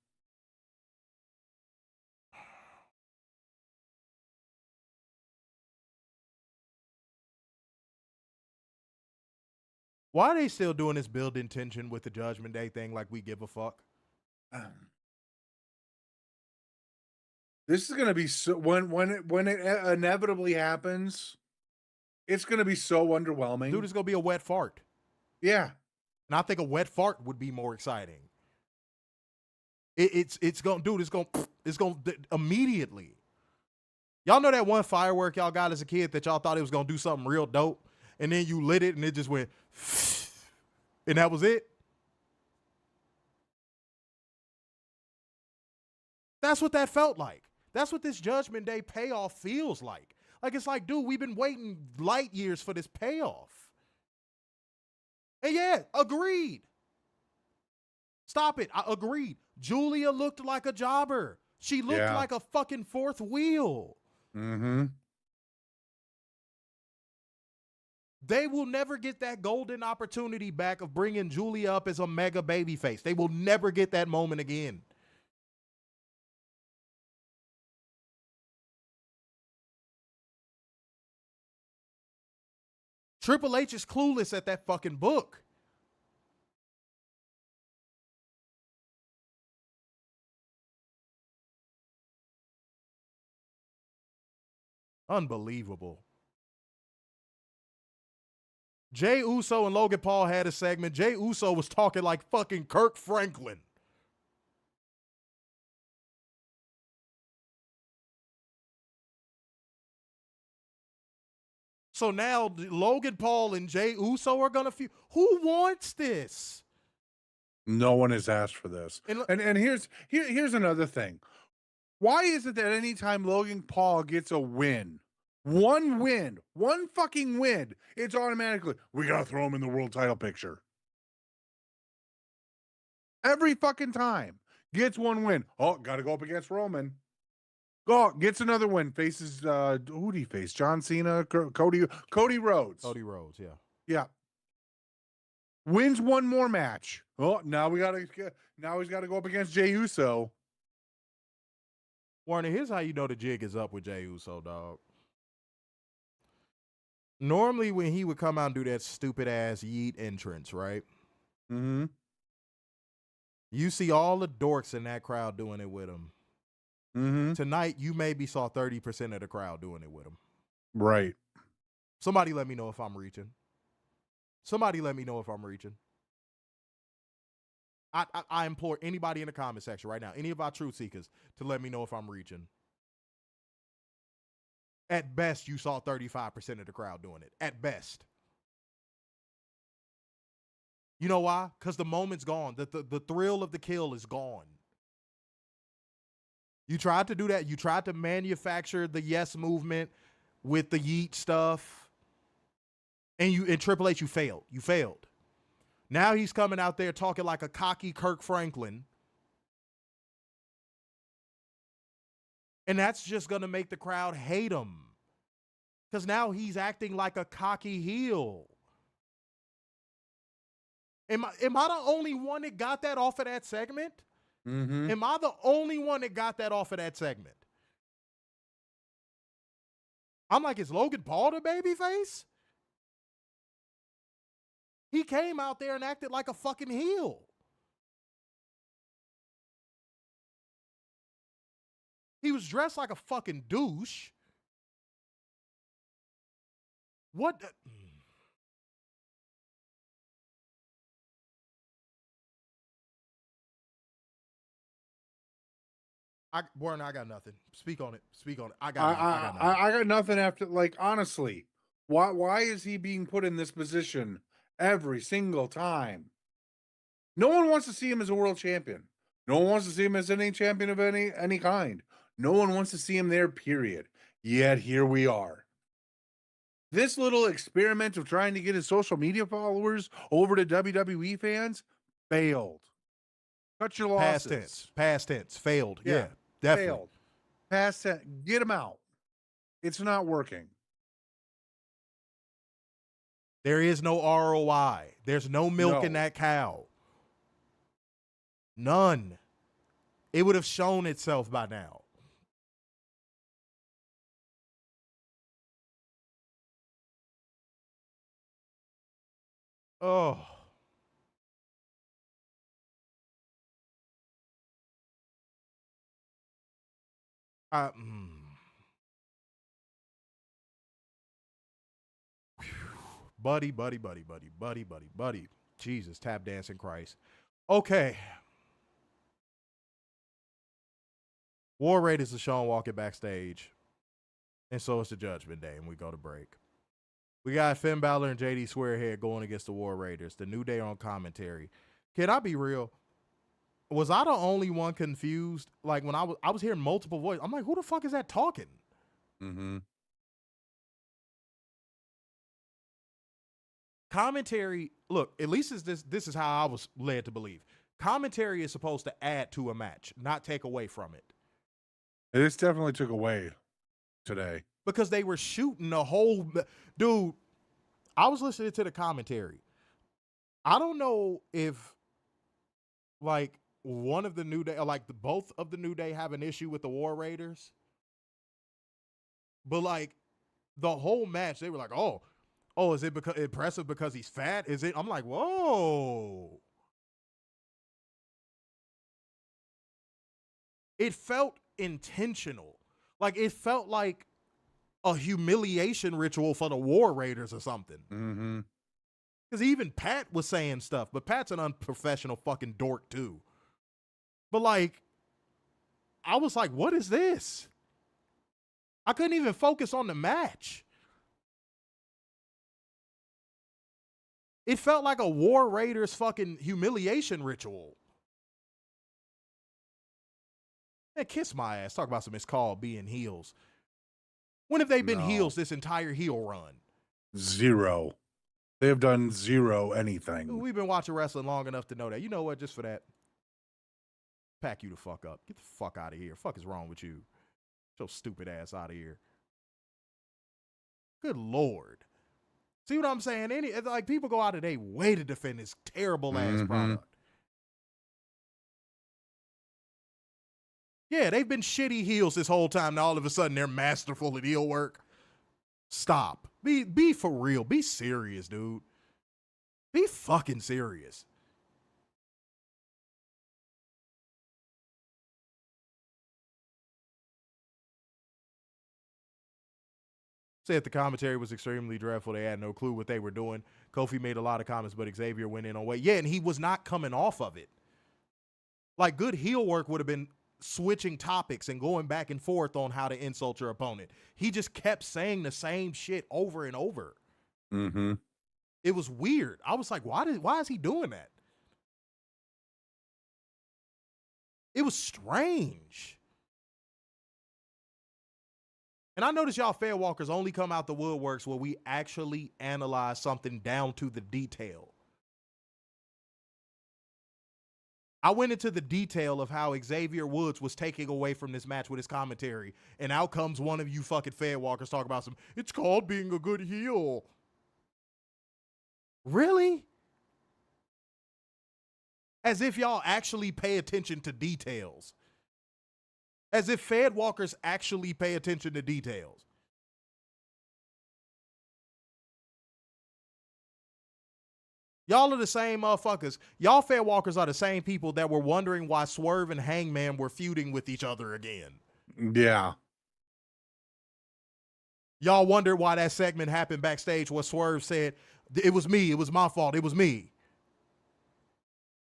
Why are they still doing this building tension with the Judgment Day thing like we give a fuck? This is gonna be so when it inevitably happens, it's gonna be so underwhelming. Dude, it's gonna be a wet fart. Yeah. And I think a wet fart would be more exciting. It's gonna immediately. Y'all know that one firework y'all got as a kid that y'all thought it was gonna do something real dope, and then you lit it and it just went, and that was it? That's what that felt like. That's what this Judgment Day payoff feels like. Like, it's like, dude, we've been waiting light years for this payoff. And yeah, agreed. Stop it. I agreed. Julia looked like a jobber. She looked like a fucking fourth wheel. Mm-hmm. They will never get that golden opportunity back of bringing Julia up as a mega babyface. They will never get that moment again. Triple H is clueless at that fucking book. Unbelievable. Jay Uso and Logan Paul had a segment. Jay Uso was talking like fucking Kirk Franklin. So now Logan Paul and Jay Uso are gonna feud. Who wants this? No one has asked for this. And here's another thing. Why is it that anytime Logan Paul gets a win, one fucking win, it's automatically, we gotta throw him in the world title picture? Every fucking time. Gets one win. Oh, gotta go up against Roman. Oh, gets another win. Faces, who'd he face? John Cena, Cody Rhodes. Cody Rhodes, yeah. Yeah. Wins one more match. Oh, now he's got to go up against Jey Uso. Warner, here's how you know the jig is up with Jey Uso, dog. Normally, when he would come out and do that stupid ass yeet entrance, right? Mm-hmm. You see all the dorks in that crowd doing it with him. Mm-hmm. Tonight, you maybe saw 30% of the crowd doing it with him. Right. Somebody let me know if I'm reaching. Somebody let me know if I'm reaching. I implore anybody in the comment section right now, any of our truth seekers, to let me know if I'm reaching. At best, you saw 35% of the crowd doing it. At best. You know why? Because the moment's gone. The thrill of the kill is gone. You tried to do that. You tried to manufacture the yes movement with the yeet stuff. And Triple H, you failed. You failed. Now he's coming out there talking like a cocky Kirk Franklin. And that's just going to make the crowd hate him. Because now he's acting like a cocky heel. Am I the only one that got that off of that segment? Mm-hmm. Am I the only one that got that off of that segment? I'm like, is Logan Paul the babyface? He came out there and acted like a fucking heel. He was dressed like a fucking douche. What? Warren, I got nothing. Speak on it. Speak on it. I got nothing after, like, honestly. Why is he being put in this position every single time? No one wants to see him as a world champion. No one wants to see him as any champion of any kind. No one wants to see him there, period. Yet here we are. This little experiment of trying to get his social media followers over to WWE fans failed. Cut your losses. Past tense. Failed. Yeah, definitely. Failed. Past tense. Get him out. It's not working. There is no ROI. There's no milk in that cow. None. It would have shown itself by now. Oh. Buddy. Jesus, tap dancing Christ. Okay. War Raiders is Sean Walker backstage. And so is the Judgment Day, and we go to break. We got Finn Balor and JD Swearhead going against the War Raiders. The New Day on commentary. Can I be real? Was I the only one confused? Like, when I was hearing multiple voices. I'm like, who the fuck is that talking? Mm-hmm. Commentary, look, at least this is how I was led to believe. Commentary is supposed to add to a match, not take away from it. This definitely took away today. Because they were shooting the whole... Dude, I was listening to the commentary. I don't know if, like, one of the New Day, or like both of the New Day have an issue with the War Raiders. But, like, the whole match, they were like, oh, oh, is it because impressive because he's fat? Is it? I'm like, whoa. It felt intentional. Like it felt like a humiliation ritual for the War Raiders or something. Mm-hmm. Because even Pat was saying stuff, but Pat's an unprofessional fucking dork too. But like, I was like, what is this? I couldn't even focus on the match. It felt like a War Raiders fucking humiliation ritual. Man, kiss my ass. Talk about some it's called being heels. When have they been heels this entire heel run? Zero. They have done zero anything. We've been watching wrestling long enough to know that. You know what? Just for that, pack you the fuck up. Get the fuck out of here. Fuck is wrong with you? Get your stupid ass out of here. Good Lord. See what I'm saying? Like people go out of their way to defend this terrible ass product. Yeah, they've been shitty heels this whole time. Now all of a sudden they're masterful at heel work. Stop. Be for real. Be serious, dude. Be fucking serious. Said the commentary was extremely dreadful. They had no clue what they were doing. Kofi made a lot of comments, but Xavier went in on weight. Yeah, and he was not coming off of it. Like good heel work would have been switching topics and going back and forth on how to insult your opponent. He just kept saying the same shit over and over. Mm-hmm. It was weird. I was like, why is he doing that? It was strange. And I noticed y'all fair walkers only come out the woodworks where we actually analyze something down to the detail. I went into the detail of how Xavier Woods was taking away from this match with his commentary, and out comes one of you fucking fair walkers talking about it's called being a good heel. Really? As if y'all actually pay attention to details. As if Fed walkers actually pay attention to details. Y'all are the same motherfuckers. Y'all fair walkers are the same people that were wondering why Swerve and Hangman were feuding with each other again. Yeah. Y'all wondered why that segment happened backstage where Swerve said, it was me, it was my fault, it was me.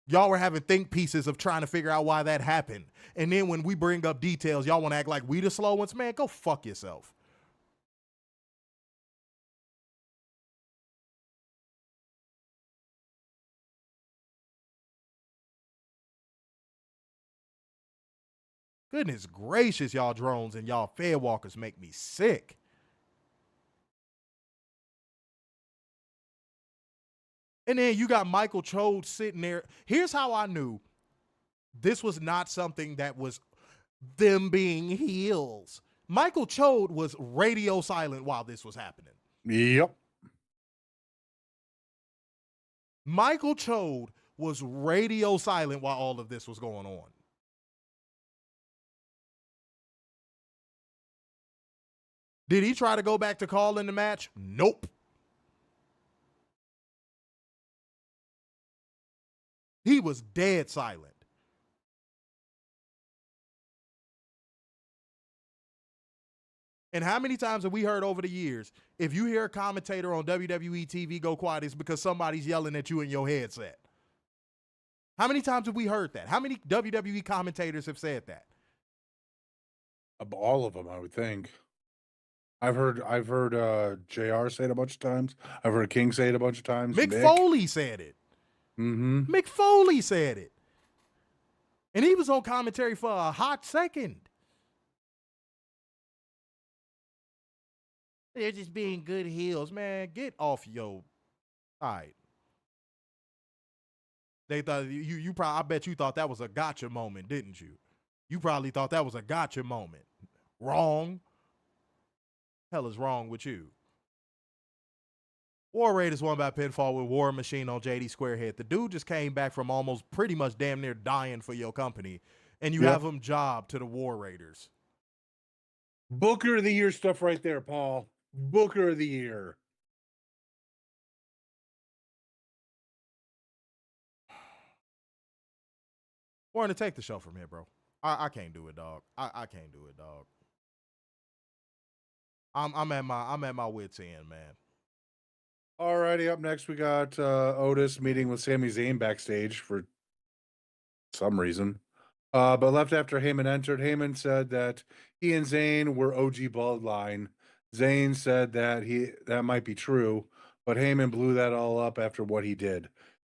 Y'all were having think pieces of trying to figure out why that happened. And then when we bring up details, y'all want to act like we the slow ones. Man, go fuck yourself. Goodness gracious, y'all drones and y'all fair walkers make me sick. And then you got Michael Chode sitting there. Here's how I knew this was not something that was them being heels. Michael Chode was radio silent while this was happening. Yep. Michael Chode was radio silent while all of this was going on. Did he try to go back to calling the match? Nope. He was dead silent. And how many times have we heard over the years, if you hear a commentator on WWE TV go quiet, it's because somebody's yelling at you in your headset? How many times have we heard that? How many WWE commentators have said that? All of them, I would think. I've heard JR say it a bunch of times. I've heard King say it a bunch of times. Mick Foley said it. Mm-hmm. Mick Foley said it. And he was on commentary for a hot second. They're just being good heels, man. Get off yo. All right. They thought you probably, I bet you thought that was a gotcha moment, didn't you? You probably thought that was a gotcha moment. Wrong. Hell is wrong with you? War Raiders won by pinfall with War Machine on JD Squarehead. The dude just came back from almost pretty much damn near dying for your company, and you have him jobbed to the War Raiders. Booker of the Year stuff right there, Paul. Booker of the Year. Warren, take the show from here, bro. I can't do it, dog. I can't do it, dog. I'm at my wit's end, man. Alrighty, up next we got Otis meeting with Sami Zayn backstage for some reason. But left after Heyman entered. Heyman said that he and Zayn were OG bloodline. Zayn said that that might be true, but Heyman blew that all up after what he did.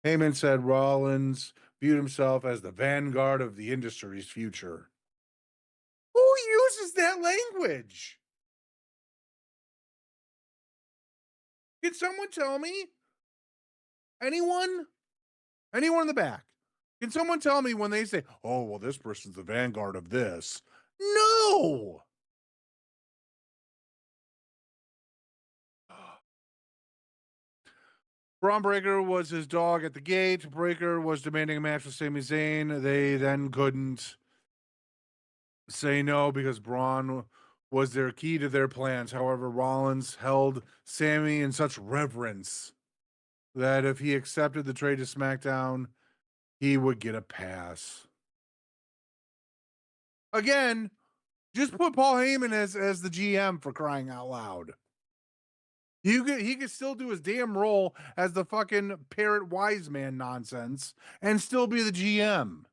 Heyman said Rollins viewed himself as the vanguard of the industry's future. Who uses that language? Can someone tell me? Anyone? Anyone in the back? Can someone tell me when they say, oh, well, this person's the vanguard of this? No! Bron Breakker was his dog at the gate. Breakker was demanding a match with Sami Zayn. They then couldn't say no because Braun was their key to their plans. However, Rollins held Sami in such reverence that if he accepted the trade to SmackDown, he would get a pass. Again, just put Paul Heyman as the GM, for crying out loud. He could still do his damn role as the fucking parrot wise man nonsense and still be the GM.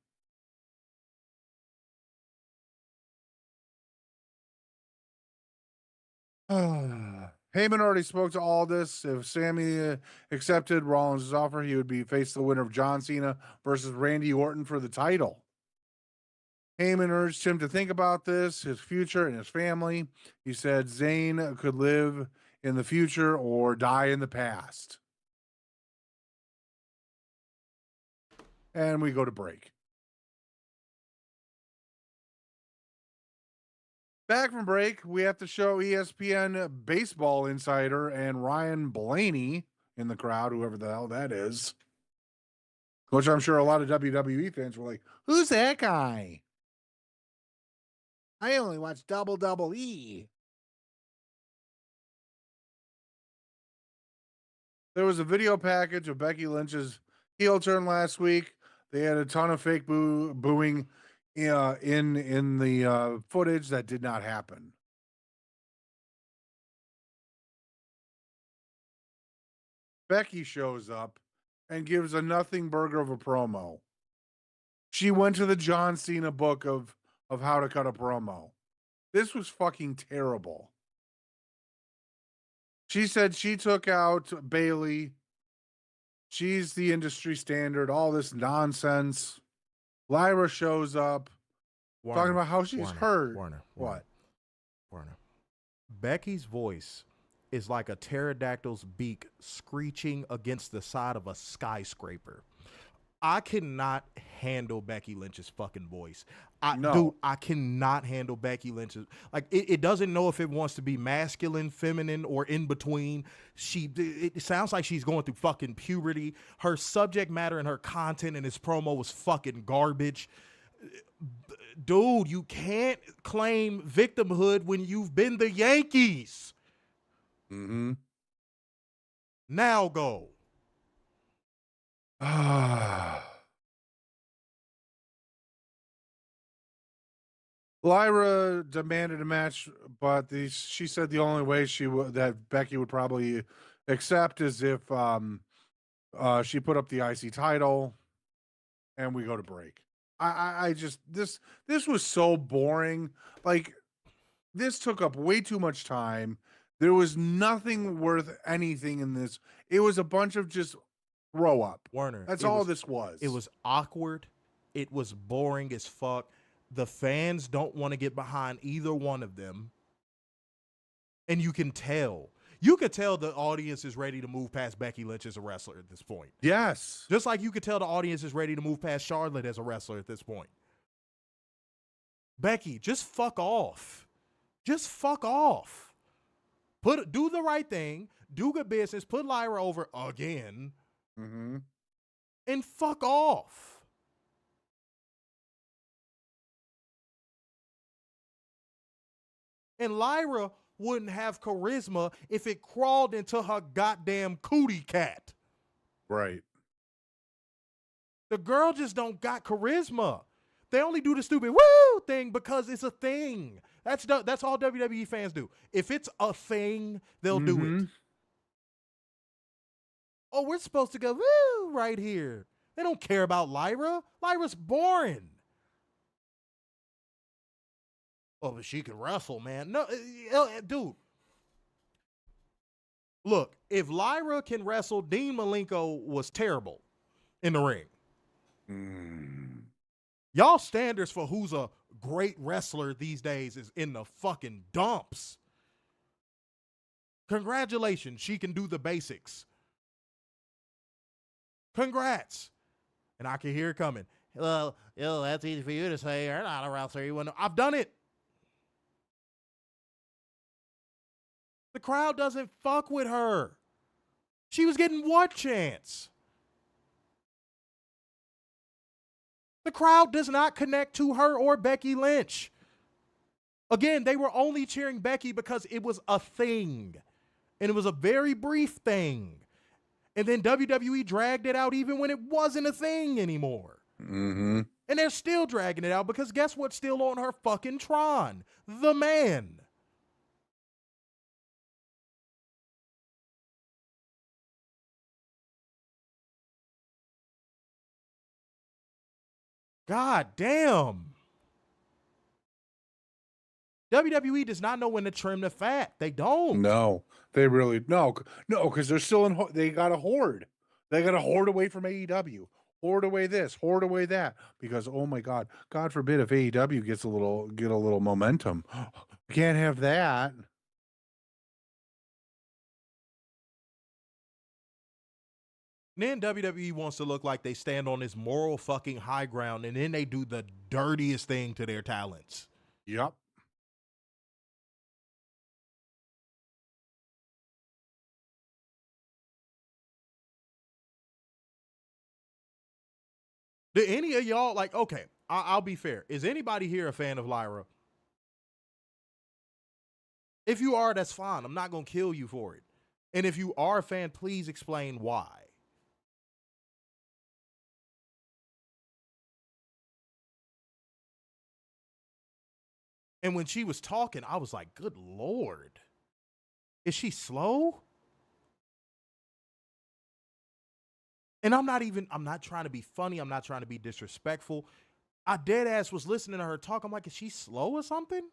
Heyman already spoke to Aldis. If Sami accepted Rollins' offer, he would face the winner of John Cena versus Randy Orton for the title. Heyman urged him to think about this, his future, and his family. He said Zayn could live in the future or die in the past. And we go to break. Back from break, we have to show ESPN baseball insider and Ryan Blaney in the crowd, whoever the hell that is. Which I'm sure a lot of WWE fans were like, who's that guy? I only watch WWE. There was a video package of Becky Lynch's heel turn last week. They had a ton of fake booing in the footage that did not happen. Becky shows up and gives a nothing burger of a promo. She went to the John Cena book of how to cut a promo. This was fucking terrible. She said she took out Bayley. She's the industry standard, all this nonsense. Lyra shows up talking about how she's hurt. What? Warner. Becky's voice is like a pterodactyl's beak screeching against the side of a skyscraper. I cannot handle Becky Lynch's fucking voice. Dude, I cannot handle Becky Lynch's. Like, it doesn't know if it wants to be masculine, feminine, or in between. It sounds like she's going through fucking puberty. Her subject matter and her content in this promo was fucking garbage. Dude, you can't claim victimhood when you've been the Yankees. Mm-hmm. Now go. Lyra demanded a match, but she said the only way that Becky would probably accept is if she put up the IC title, and we go to break. I just this was so boring. Like, this took up way too much time. There was nothing worth anything in this. It was a bunch of just throw up. Warner. That's all this was. It was awkward. It was boring as fuck. The fans don't want to get behind either one of them. And you can tell. You could tell the audience is ready to move past Becky Lynch as a wrestler at this point. Yes. Just like you could tell the audience is ready to move past Charlotte as a wrestler at this point. Becky, just fuck off. Just fuck off. Do the right thing. Do good business. Put Lyra over again. Mm-hmm. And fuck off. And Lyra wouldn't have charisma if it crawled into her goddamn cootie cat. Right. The girl just don't got charisma. They only do the stupid woo thing because it's a thing. That's all WWE fans do. If it's a thing, they'll do it. Oh, we're supposed to go woo right here. They don't care about Lyra. Lyra's boring. Oh, but she can wrestle, man. No, dude. Look, if Lyra can wrestle, Dean Malenko was terrible in the ring. Y'all standards for who's a great wrestler these days is in the fucking dumps. Congratulations, she can do the basics. Congrats. And I can hear it coming. Well, that's easy for you to say. You're not a wrestler. You wouldn't know. I've done it. The crowd doesn't fuck with her. She was getting what chance? The crowd does not connect to her or Becky Lynch. Again, they were only cheering Becky because it was a thing. And it was a very brief thing. And then WWE dragged it out even when it wasn't a thing anymore. And they're still dragging it out because guess what's still on her fucking Tron? The man. God damn. WWE does not know when to trim the fat. They don't. No, they really no, because they're still in. They got a hoard. They got a hoard away from AEW. Hoard away this. Hoard away that. Because oh my God, God forbid if AEW get a little momentum, can't have that. Then WWE wants to look like they stand on this moral fucking high ground, and then they do the dirtiest thing to their talents. Yep. Do any of y'all, like, okay, I'll be fair. Is anybody here a fan of Lyra? If you are, that's fine. I'm not going to kill you for it. And if you are a fan, please explain why. And when she was talking, I was like, good Lord. Is she slow? And I'm not trying to be funny. I'm not trying to be disrespectful. I dead ass was listening to her talk. I'm like, is she slow or something?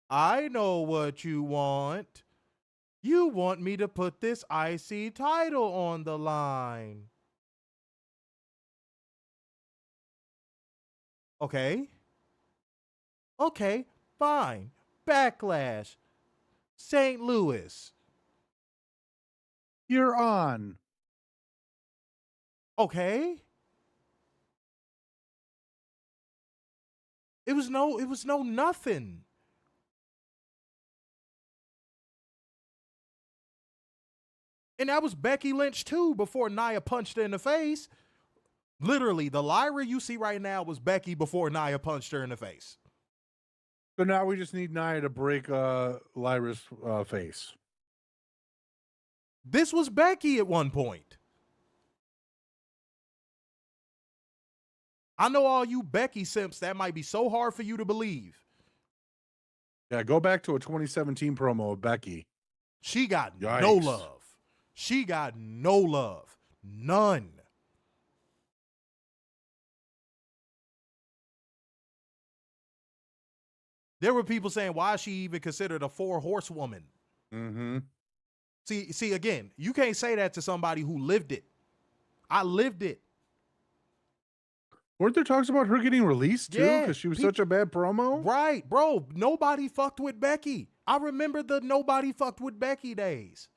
I know what you want. You want me to put this IC title on the line. Okay. Okay, fine. Backlash. St. Louis. You're on. Okay. It was no nothing. And that was Becky Lynch too before Nia punched her in the face. Literally, the Lyra you see right now was Becky before Nia punched her in the face. So now we just need Nia to break Lyra's face. This was Becky at one point. I know all you Becky simps, that might be so hard for you to believe. Yeah, go back to a 2017 promo of Becky. She got Yikes. no love. She got no love. None. There were people saying, why is she even considered a 4-horsewoman? Mm-hmm. See, again, you can't say that to somebody who lived it. I lived it. Weren't there talks about her getting released too? Yeah, Because she was such a bad promo? Right, bro. Nobody fucked with Becky. I remember the nobody fucked with Becky days.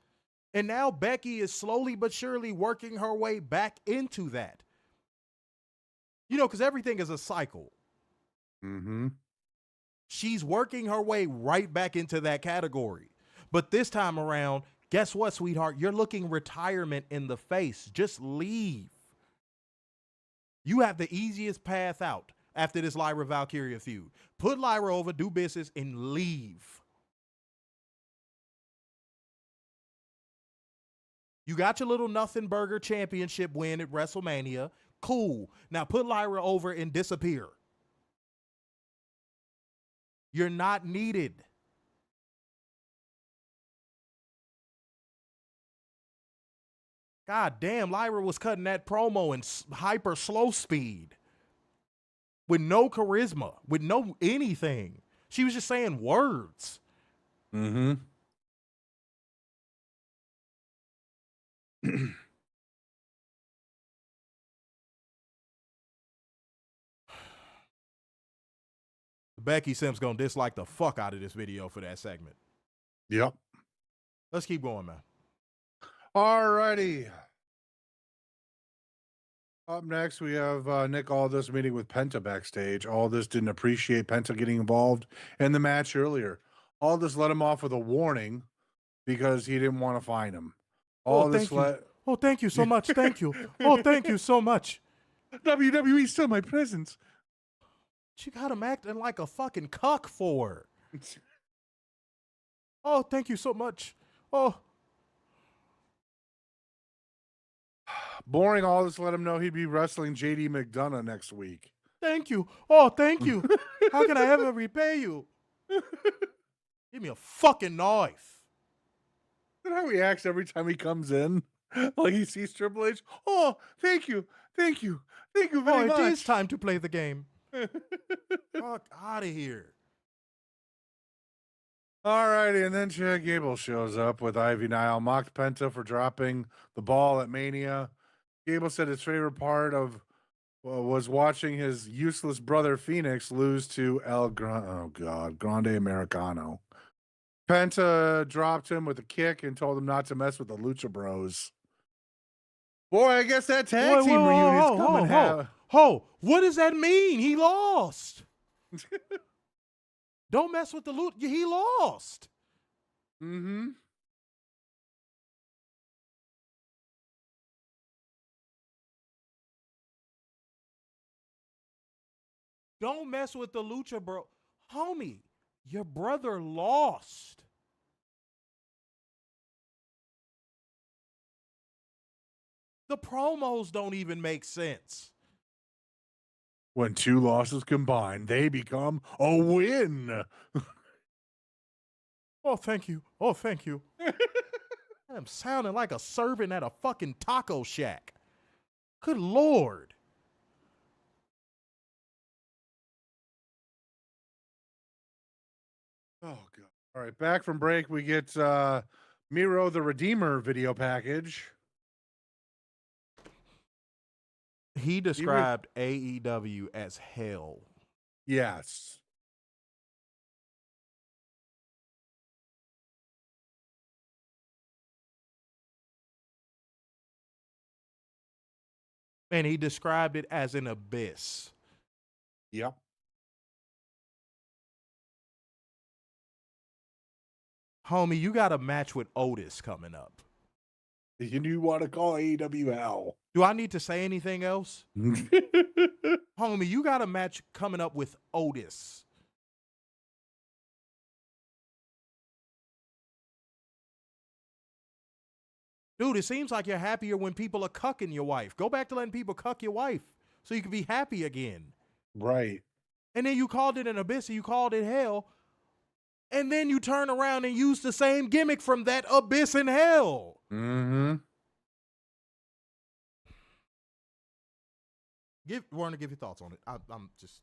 And now Becky is slowly but surely working her way back into that. You know, because everything is a cycle. Mm-hmm. She's working her way right back into that category. But this time around, guess what, sweetheart? You're looking retirement in the face. Just leave. You have the easiest path out after this Lyra Valkyria feud. Put Lyra over, do business, and leave. You got your little nothing burger championship win at WrestleMania. Cool. Now put Lyra over and disappear. You're not needed. God damn, Lyra was cutting that promo in hyper slow speed with no charisma, with no anything. She was just saying words. Mm-hmm. Becky Sims gonna dislike the fuck out of this video for that segment. Yep. Let's keep going, man. All righty. Up next, we have Nick Aldis meeting with Penta backstage. Aldis didn't appreciate Penta getting involved in the match earlier. Aldis let him off with a warning because he didn't want to fine him. Thank you so much. Thank you. Oh, thank you so much. WWE still my presence. She got him acting like a fucking cuck for her. Oh, thank you so much. Oh. Boring Aldis let him know he'd be wrestling JD McDonough next week. Thank you. Oh, thank you. How can I ever repay you? Give me a fucking knife. Is that how he acts every time he comes in? Like he sees Triple H? Oh, thank you. Thank you. Thank you very much. It is time to play the game. Fuck out of here. All righty, and then Chad Gable shows up with Ivy Nile, mocked Penta for dropping the ball at Mania. Gable said his favorite part of was watching his useless brother Phoenix lose to Grande Americano. Penta dropped him with a kick and told him not to mess with the Lucha Bros. Boy, I guess that tag team reunion's coming. What does that mean? He lost. Don't mess with the Lucha. He lost. Mm-hmm. Don't mess with the Lucha Bro. Homie, your brother lost. The promos don't even make sense. When two losses combine, they become a win. Oh, thank you. Oh, thank you. I'm sounding like a servant at a fucking taco shack. Good Lord. Oh, God. All right, back from break, we get Miro the Redeemer video package. He described AEW as hell. Yes. And he described it as an abyss. Yep. Homie, you got a match with Otis coming up. You want to call AEW hell. Do I need to say anything else? Homie, you got a match coming up with Otis. Dude, it seems like you're happier when people are cucking your wife. Go back to letting people cuck your wife so you can be happy again. Right. And then you called it an abyss and you called it hell. And then you turn around and use the same gimmick from that abyss in hell. Mm-hmm. Warner, give your thoughts on it. I'm just...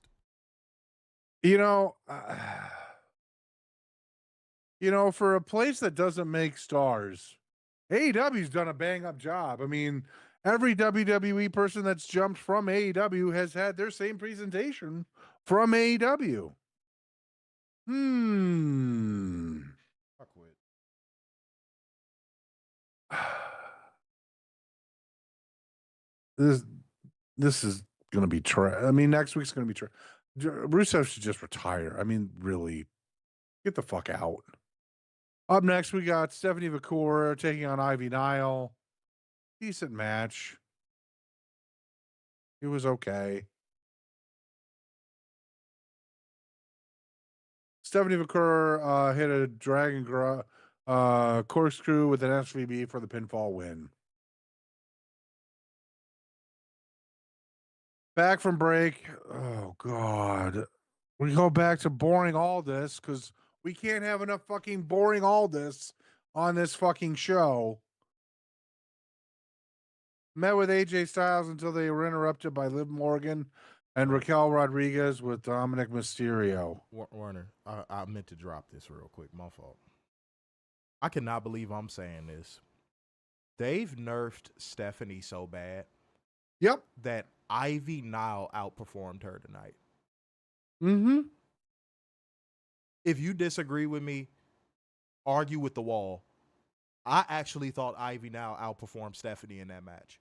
For a place that doesn't make stars, AEW's done a bang-up job. I mean, every WWE person that's jumped from AEW has had their same presentation from AEW. Fuck with. This is going to be I mean, next week's going to be Rusev should just retire. I mean, really, get the fuck out. Up next, we got Stephanie Vacour taking on Ivy Nile. Decent match. It was okay. Stephanie Vacour hit a Dragon Corkscrew with an SVB for the pinfall win. Back from break. Oh, God. We go back to boring Aldis because we can't have enough fucking boring Aldis on this fucking show. Met with AJ Styles until they were interrupted by Liv Morgan and Raquel Rodriguez with Dominic Mysterio. Warner, I meant to drop this real quick. My fault. I cannot believe I'm saying this. They've nerfed Stephanie so bad. Yep. That Ivy Nile outperformed her tonight. Mm-hmm. If you disagree with me, argue with the wall. I actually thought Ivy Nile outperformed Stephanie in that match.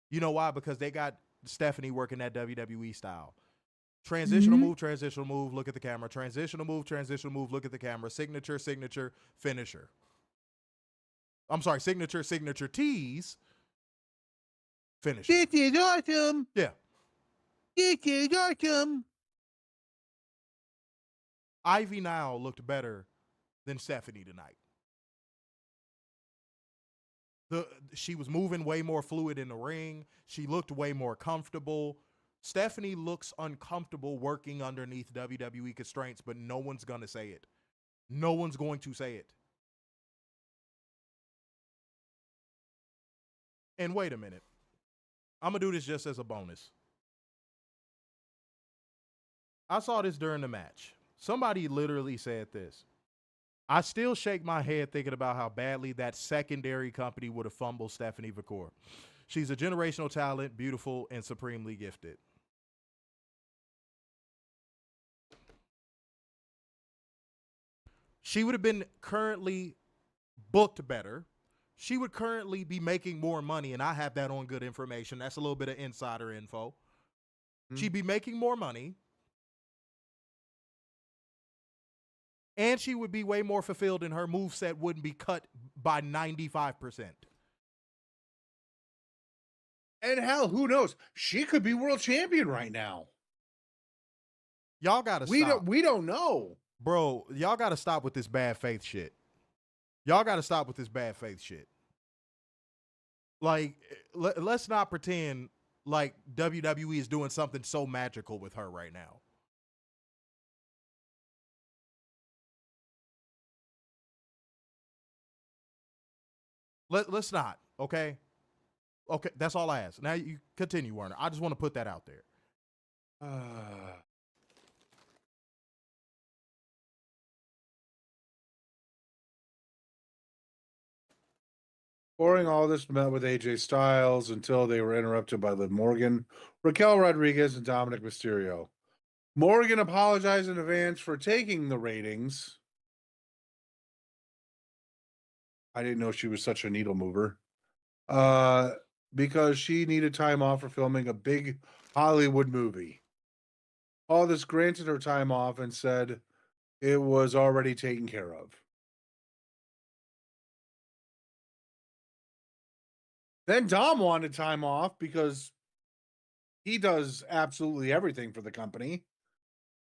You know why? Because they got Stephanie working that WWE style. Transitional move, look at the camera. Transitional move, look at the camera. Signature, finisher. I'm sorry, signature, tease, finisher. This is awesome. Yeah. This is awesome. Ivy Nile looked better than Stephanie tonight. She was moving way more fluid in the ring. She looked way more comfortable. Stephanie looks uncomfortable working underneath WWE constraints, but no one's going to say it. No one's going to say it. And wait a minute. I'm going to do this just as a bonus. I saw this during the match. Somebody literally said this. I still shake my head thinking about how badly that secondary company would have fumbled Stephanie Vacour. She's a generational talent, beautiful, and supremely gifted. She would have been currently booked better. She would currently be making more money, and I have that on good information. That's a little bit of insider info. She'd be making more money. And she would be way more fulfilled, and her moveset wouldn't be cut by 95%. And hell, who knows? She could be world champion right now. Y'all gotta stop. We don't know. Bro, y'all gotta stop with this bad faith shit. Y'all gotta stop with this bad faith shit. Like, let's not pretend like WWE is doing something so magical with her right now. Let's not, okay? Okay, that's all I ask. Now you continue, Warner. I just want to put that out there. Boring Aldis met with AJ Styles until they were interrupted by Liv Morgan, Raquel Rodriguez, and Dominic Mysterio. Morgan apologized in advance for taking the ratings. I didn't know she was such a needle mover. Because she needed time off for filming a big Hollywood movie. Aldis granted her time off and said it was already taken care of. Then Dom wanted time off because he does absolutely everything for the company.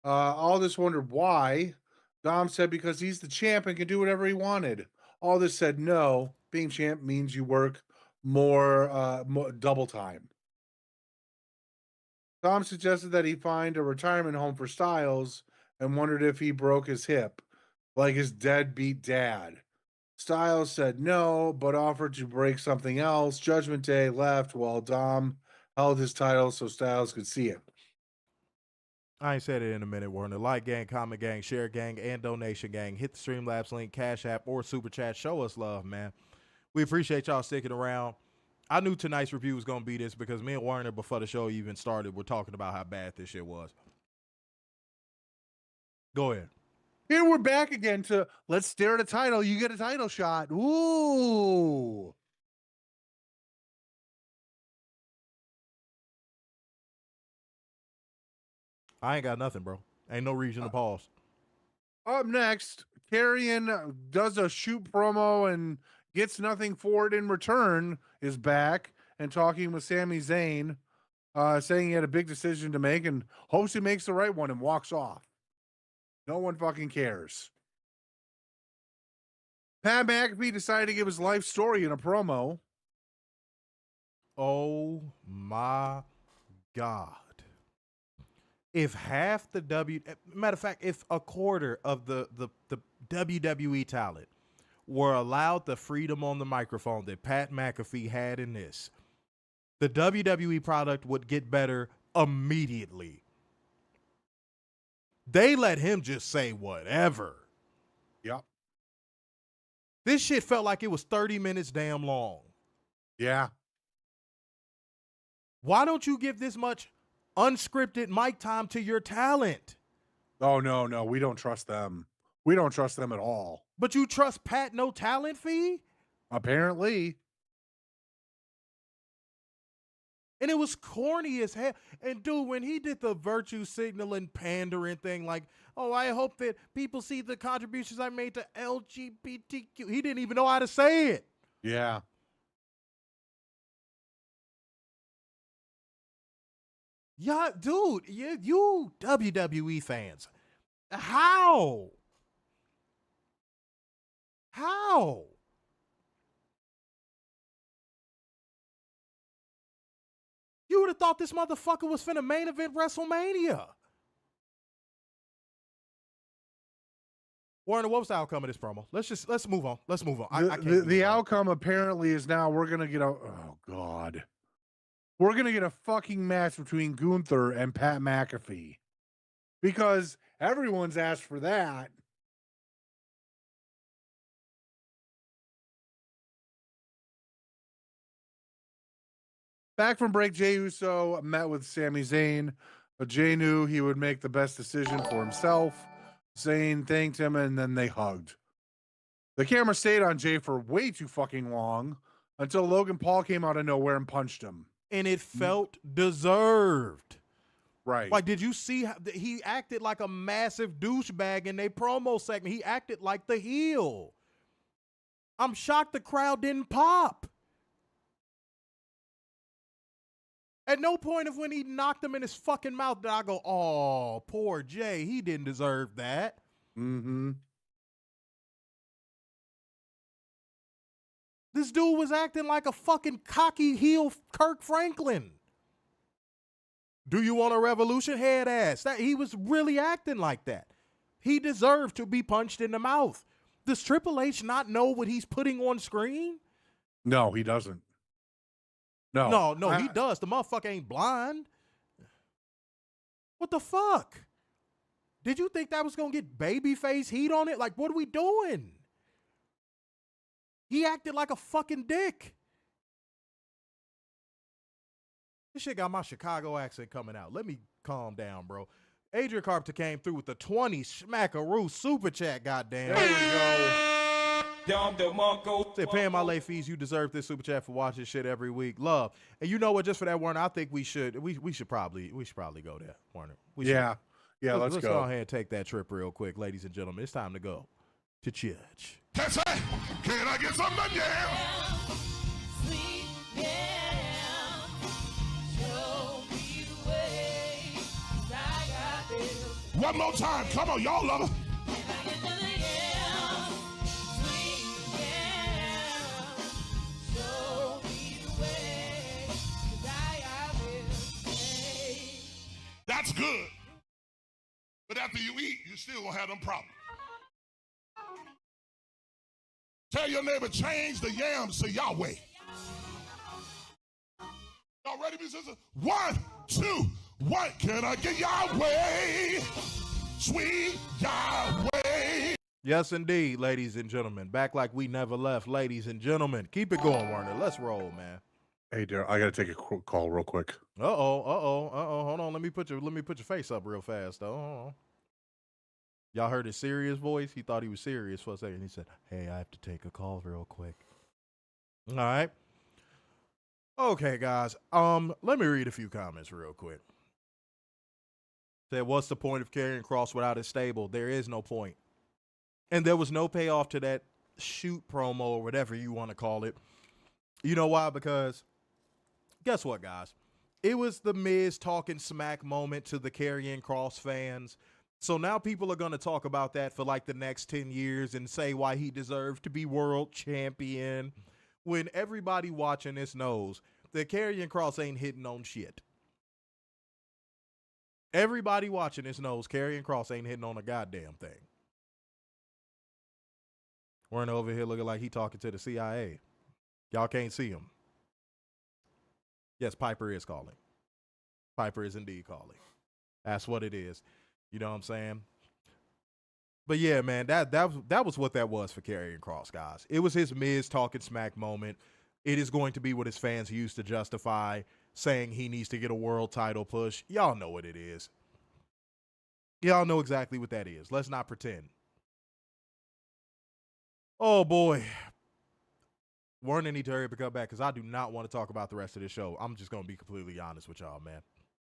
Aldis wondered why. Dom said because he's the champ and can do whatever he wanted. Aldis said no. Being champ means you work more double time. Dom suggested that he find a retirement home for Styles and wondered if he broke his hip, like his deadbeat dad. Styles said no, but offered to break something else. Judgment Day left while Dom held his title so Styles could see it. I ain't said it in a minute, Warner. Like gang, comment gang, share gang, and donation gang. Hit the Streamlabs link, Cash App, or Super Chat. Show us love, man. We appreciate y'all sticking around. I knew tonight's review was going to be this because me and Warner, before the show even started, were talking about how bad this shit was. Go ahead. Here we're back again to let's stare at a title. You get a title shot. Ooh. I ain't got nothing, bro. Ain't no reason to pause. Up next, Karrion does a shoot promo and gets nothing for it in return, is back and talking with Sami Zayn, saying he had a big decision to make and hopes he makes the right one and walks off. No one fucking cares. Pat McAfee decided to give his life story in a promo. Oh my God. If half the matter of fact, if a quarter of the WWE talent were allowed the freedom on the microphone that Pat McAfee had in this, the WWE product would get better immediately. They let him just say whatever. Yep. This shit felt like it was 30 minutes damn long. Yeah. Why don't you give this much unscripted mic time to your talent? Oh, no. We don't trust them. We don't trust them at all. But you trust Pat no talent fee? Apparently. And it was corny as hell. And dude, when he did the virtue signaling pandering thing, like, oh, I hope that people see the contributions I made to LGBTQ. He didn't even know how to say it. Yeah. Yeah, dude, you WWE fans. How? You would have thought this motherfucker was finna main event WrestleMania. Warner, what was the outcome of this promo? Let's move on. Let's move on. The outcome apparently is now we're gonna get oh God. We're gonna get a fucking match between Gunther and Pat McAfee. Because everyone's asked for that. Back from break, Jey Uso met with Sami Zayn. But Jey knew he would make the best decision for himself. Zayn thanked him, and then they hugged. The camera stayed on Jey for way too fucking long until Logan Paul came out of nowhere and punched him. And it felt deserved. Right. Like, did you see how he acted like a massive douchebag in their promo segment? He acted like the heel. I'm shocked the crowd didn't pop. At no point of when he knocked him in his fucking mouth did I go, oh, poor Jey. He didn't deserve that. Mm-hmm. This dude was acting like a fucking cocky heel Kirk Franklin. Do you want a revolution? Head ass. He was really acting like that. He deserved to be punched in the mouth. Does Triple H not know what he's putting on screen? No, he doesn't. No, he does. The motherfucker ain't blind. What the fuck? Did you think that was going to get babyface heat on it? Like, what are we doing? He acted like a fucking dick. This shit got my Chicago accent coming out. Let me calm down, bro. Adrian Carpenter came through with the 20 smackaroo super chat, goddamn. There we go. Say, paying my late fees, you deserve this super chat for watching shit every week. Love. And you know what? Just for that, Warner, I think we should probably go there, Warner. Yeah, let's go. Go ahead and take that trip real quick, ladies and gentlemen. It's time to go to church. That's it. Can I get some money? One more time. Come on, y'all love it. That's good. But after you eat, you still gonna have them problems. Tell your neighbor, change the yams to Yahweh. Y'all ready, Mr. Sister? 1, 2, 1. Can I get Yahweh? Sweet Yahweh. Yes, indeed, ladies and gentlemen. Back like we never left, ladies and gentlemen. Keep it going, Warner. Let's roll, man. Hey, Darryl, I got to take a call real quick. Hold on. Let me put your face up real fast, though. Hold on. Y'all heard his serious voice? He thought he was serious for a second. He said, hey, I have to take a call real quick. All right. Okay, guys. Let me read a few comments real quick. Said, what's the point of carrying Cross without a stable? There is no point. And there was no payoff to that shoot promo or whatever you want to call it. You know why? Because guess what, guys? It was the Miz talking smack moment to the Karrion Kross fans So now people are going to talk about that for like the next 10 years and say why he deserves to be world champion, when everybody watching this knows that Karrion Kross ain't hitting on shit. Everybody watching this knows Karrion Kross ain't hitting on a goddamn thing. We're over here looking like he talking to the CIA. Y'all can't see him. Yes, Piper is calling. Piper is indeed calling. That's what it is. You know what I'm saying? But yeah, man, that was what that was for Karrion Kross, guys. It was his Miz talking smack moment. It is going to be what his fans used to justify saying he needs to get a world title push. Y'all know what it is. Y'all know exactly what that is. Let's not pretend. Oh, boy. Warner need to hurry up and come back because I do not want to talk about the rest of this show. I'm just going to be completely honest with y'all, man.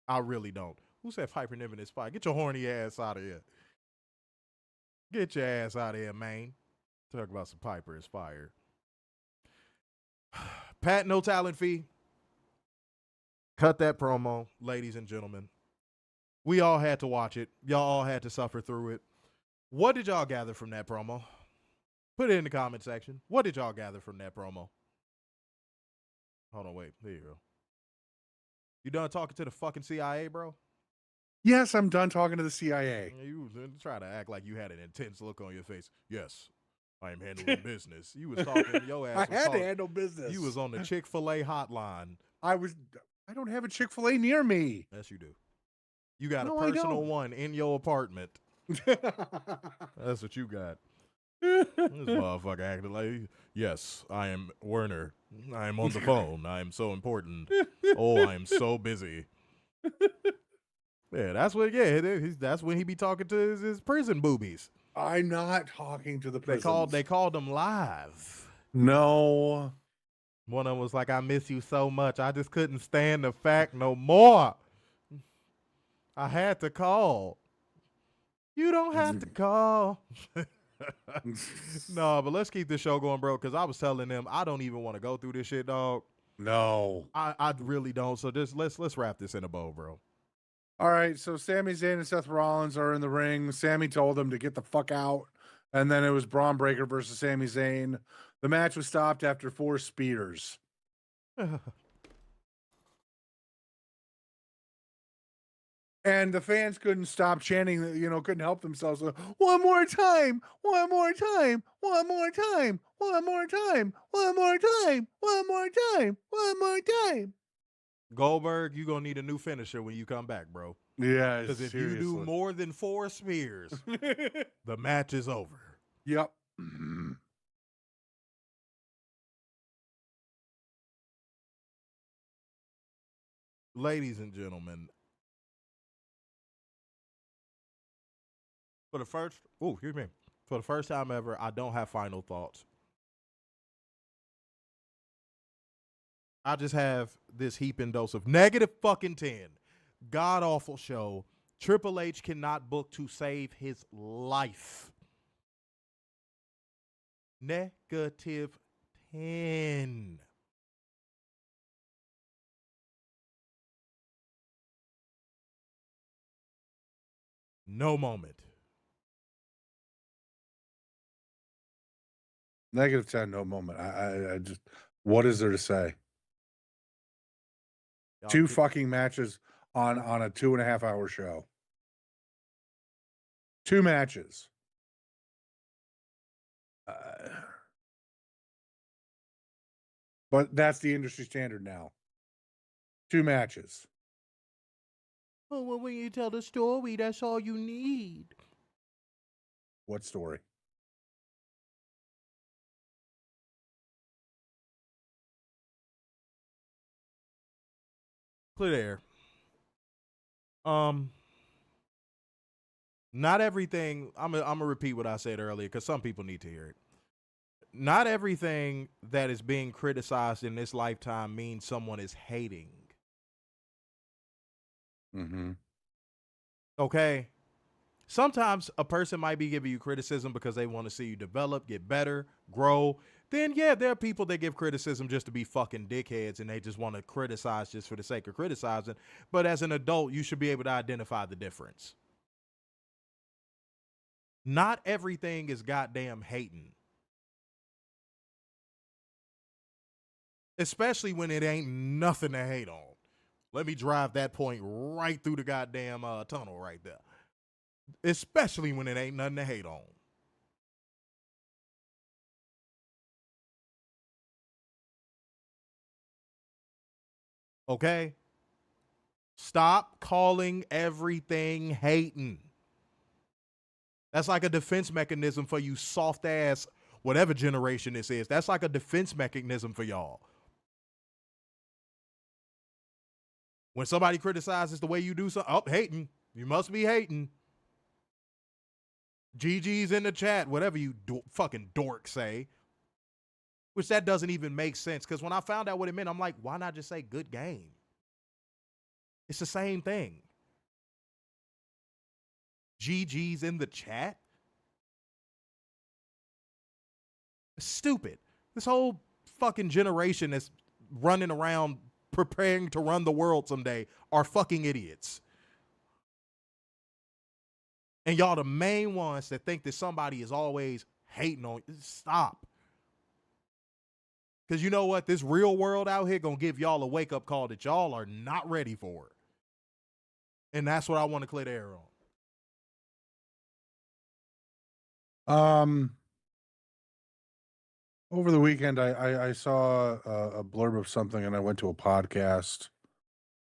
I really don't. Who said Piper Niven is fire? Get your horny ass out of here. Get your ass out of here, man. Talk about some Piper is fire. Pat, no talent fee. Cut that promo, ladies and gentlemen. We all had to watch it. Y'all all had to suffer through it. What did y'all gather from that promo? Put it in the comment section. What did y'all gather from that promo? Hold on, wait. There you go. You done talking to the fucking CIA, bro? Yes, I'm done talking to the CIA. You try to act like you had an intense look on your face. Yes, I am handling business. You was talking, your ass. I had to handle business. You was on the Chick-fil-A hotline. I don't have a Chick-fil-A near me. Yes, you do. You got a personal one in your apartment. That's what you got. This motherfucker acting like, yes, I am Werner. I am on the phone. I am so important. Oh, I am so busy. Yeah, that's what. Yeah, that's when he be talking to his prison boobies. I'm not talking to the prisons. They called him live. No. One of them was like, I miss you so much. I just couldn't stand the fact no more. I had to call. You don't have to call. No, but let's keep this show going, bro, because I was telling them I don't even want to go through this shit, dog. No. I really don't. So just let's wrap this in a bow, bro. All right, so Sami Zayn and Seth Rollins are in the ring. Sami told them to get the fuck out, and then it was Bron Breakker versus Sami Zayn. The match was stopped after 4 spears. And the fans couldn't stop chanting, couldn't help themselves. One more time, one more time, one more time, one more time, one more time, one more time, one more time. Goldberg, you're going to need a new finisher when you come back, bro. Yeah, because if you do more than 4 spears, the match is over. Yep. Ladies and gentlemen, for the first time ever, I don't have final thoughts. I just have this heaping dose of negative fucking 10. God awful show. Triple H cannot book to save his life. Negative 10. No moment. Negative 10, no moment. I just, what is there to say? Y'all 2 fucking matches on a 2.5-hour show. 2 matches. But that's the industry standard now. 2 matches. Oh, well, when you tell the story, that's all you need. What story? Clear air. Not everything. I'm gonna repeat what I said earlier because some people need to hear it. Not everything that is being criticized in this lifetime means someone is hating. Mm-hmm. Okay. Sometimes a person might be giving you criticism because they want to see you develop, get better, grow. Then, yeah, there are people that give criticism just to be fucking dickheads and they just want to criticize just for the sake of criticizing. But as an adult, you should be able to identify the difference. Not everything is goddamn hating. Especially when it ain't nothing to hate on. Let me drive that point right through the goddamn tunnel right there. Especially when it ain't nothing to hate on. Okay? Stop calling everything hating. That's like a defense mechanism for you soft ass, whatever generation this is. That's like a defense mechanism for y'all. When somebody criticizes the way you do something, oh, hating. You must be hating. GG's in the chat, whatever you fucking dork say. Which that doesn't even make sense. Because when I found out what it meant, I'm like, why not just say good game? It's the same thing. GG's in the chat? It's stupid. This whole fucking generation that's running around preparing to run the world someday are fucking idiots. And y'all the main ones that think that somebody is always hating on you. Stop. Because you know what? This real world out here gonna give y'all a wake-up call that y'all are not ready for. And that's what I want to clear the air on. Over the weekend, I saw a blurb of something, and I went to a podcast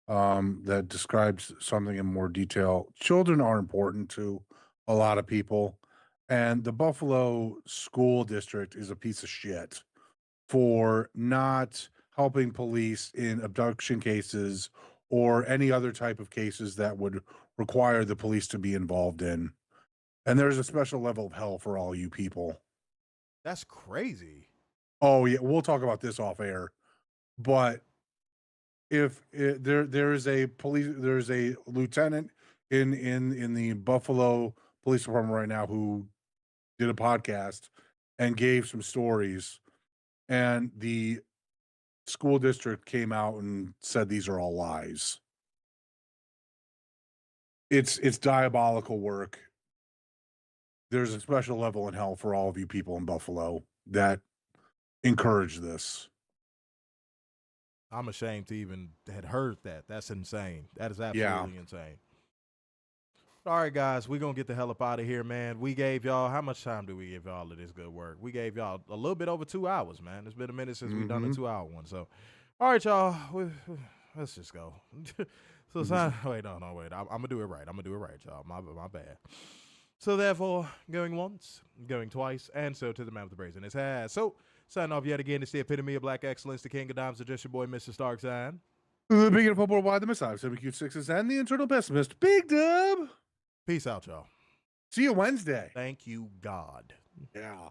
that describes something in more detail. Children are important to a lot of people, and the Buffalo School District is a piece of shit for not helping police in abduction cases or any other type of cases that would require the police to be involved in. And there's a special level of hell for all you people. That's crazy. Oh yeah, we'll talk about this off air. But if there is a lieutenant in the Buffalo Police Department right now who did a podcast and gave some stories, and the school district came out and said these are all lies. It's diabolical work. There's a special level in hell for all of you people in Buffalo that encourage this. I'm ashamed to even had heard that. That's insane. That is absolutely insane. All right, guys, we're going to get the hell up out of here, man. We gave y'all, how much time do we give y'all of this good work? We gave y'all a little bit over 2 hours, man. It's been a minute since we've done a 2-hour one. So, all right, y'all, let's just go. So, wait. I'm going to do it right. Y'all. My bad. So, therefore, going once, going twice, and so to the man with the brazen his hat. So, signing off yet again. It's the epitome of black excellence, the king of dimes, the just your boy, Mr. Starksign. The big and football wide, the missile, 7Q6s, and the internal pessimist, Big Dub. Peace out, y'all. See you Wednesday. Thank you, God. Yeah.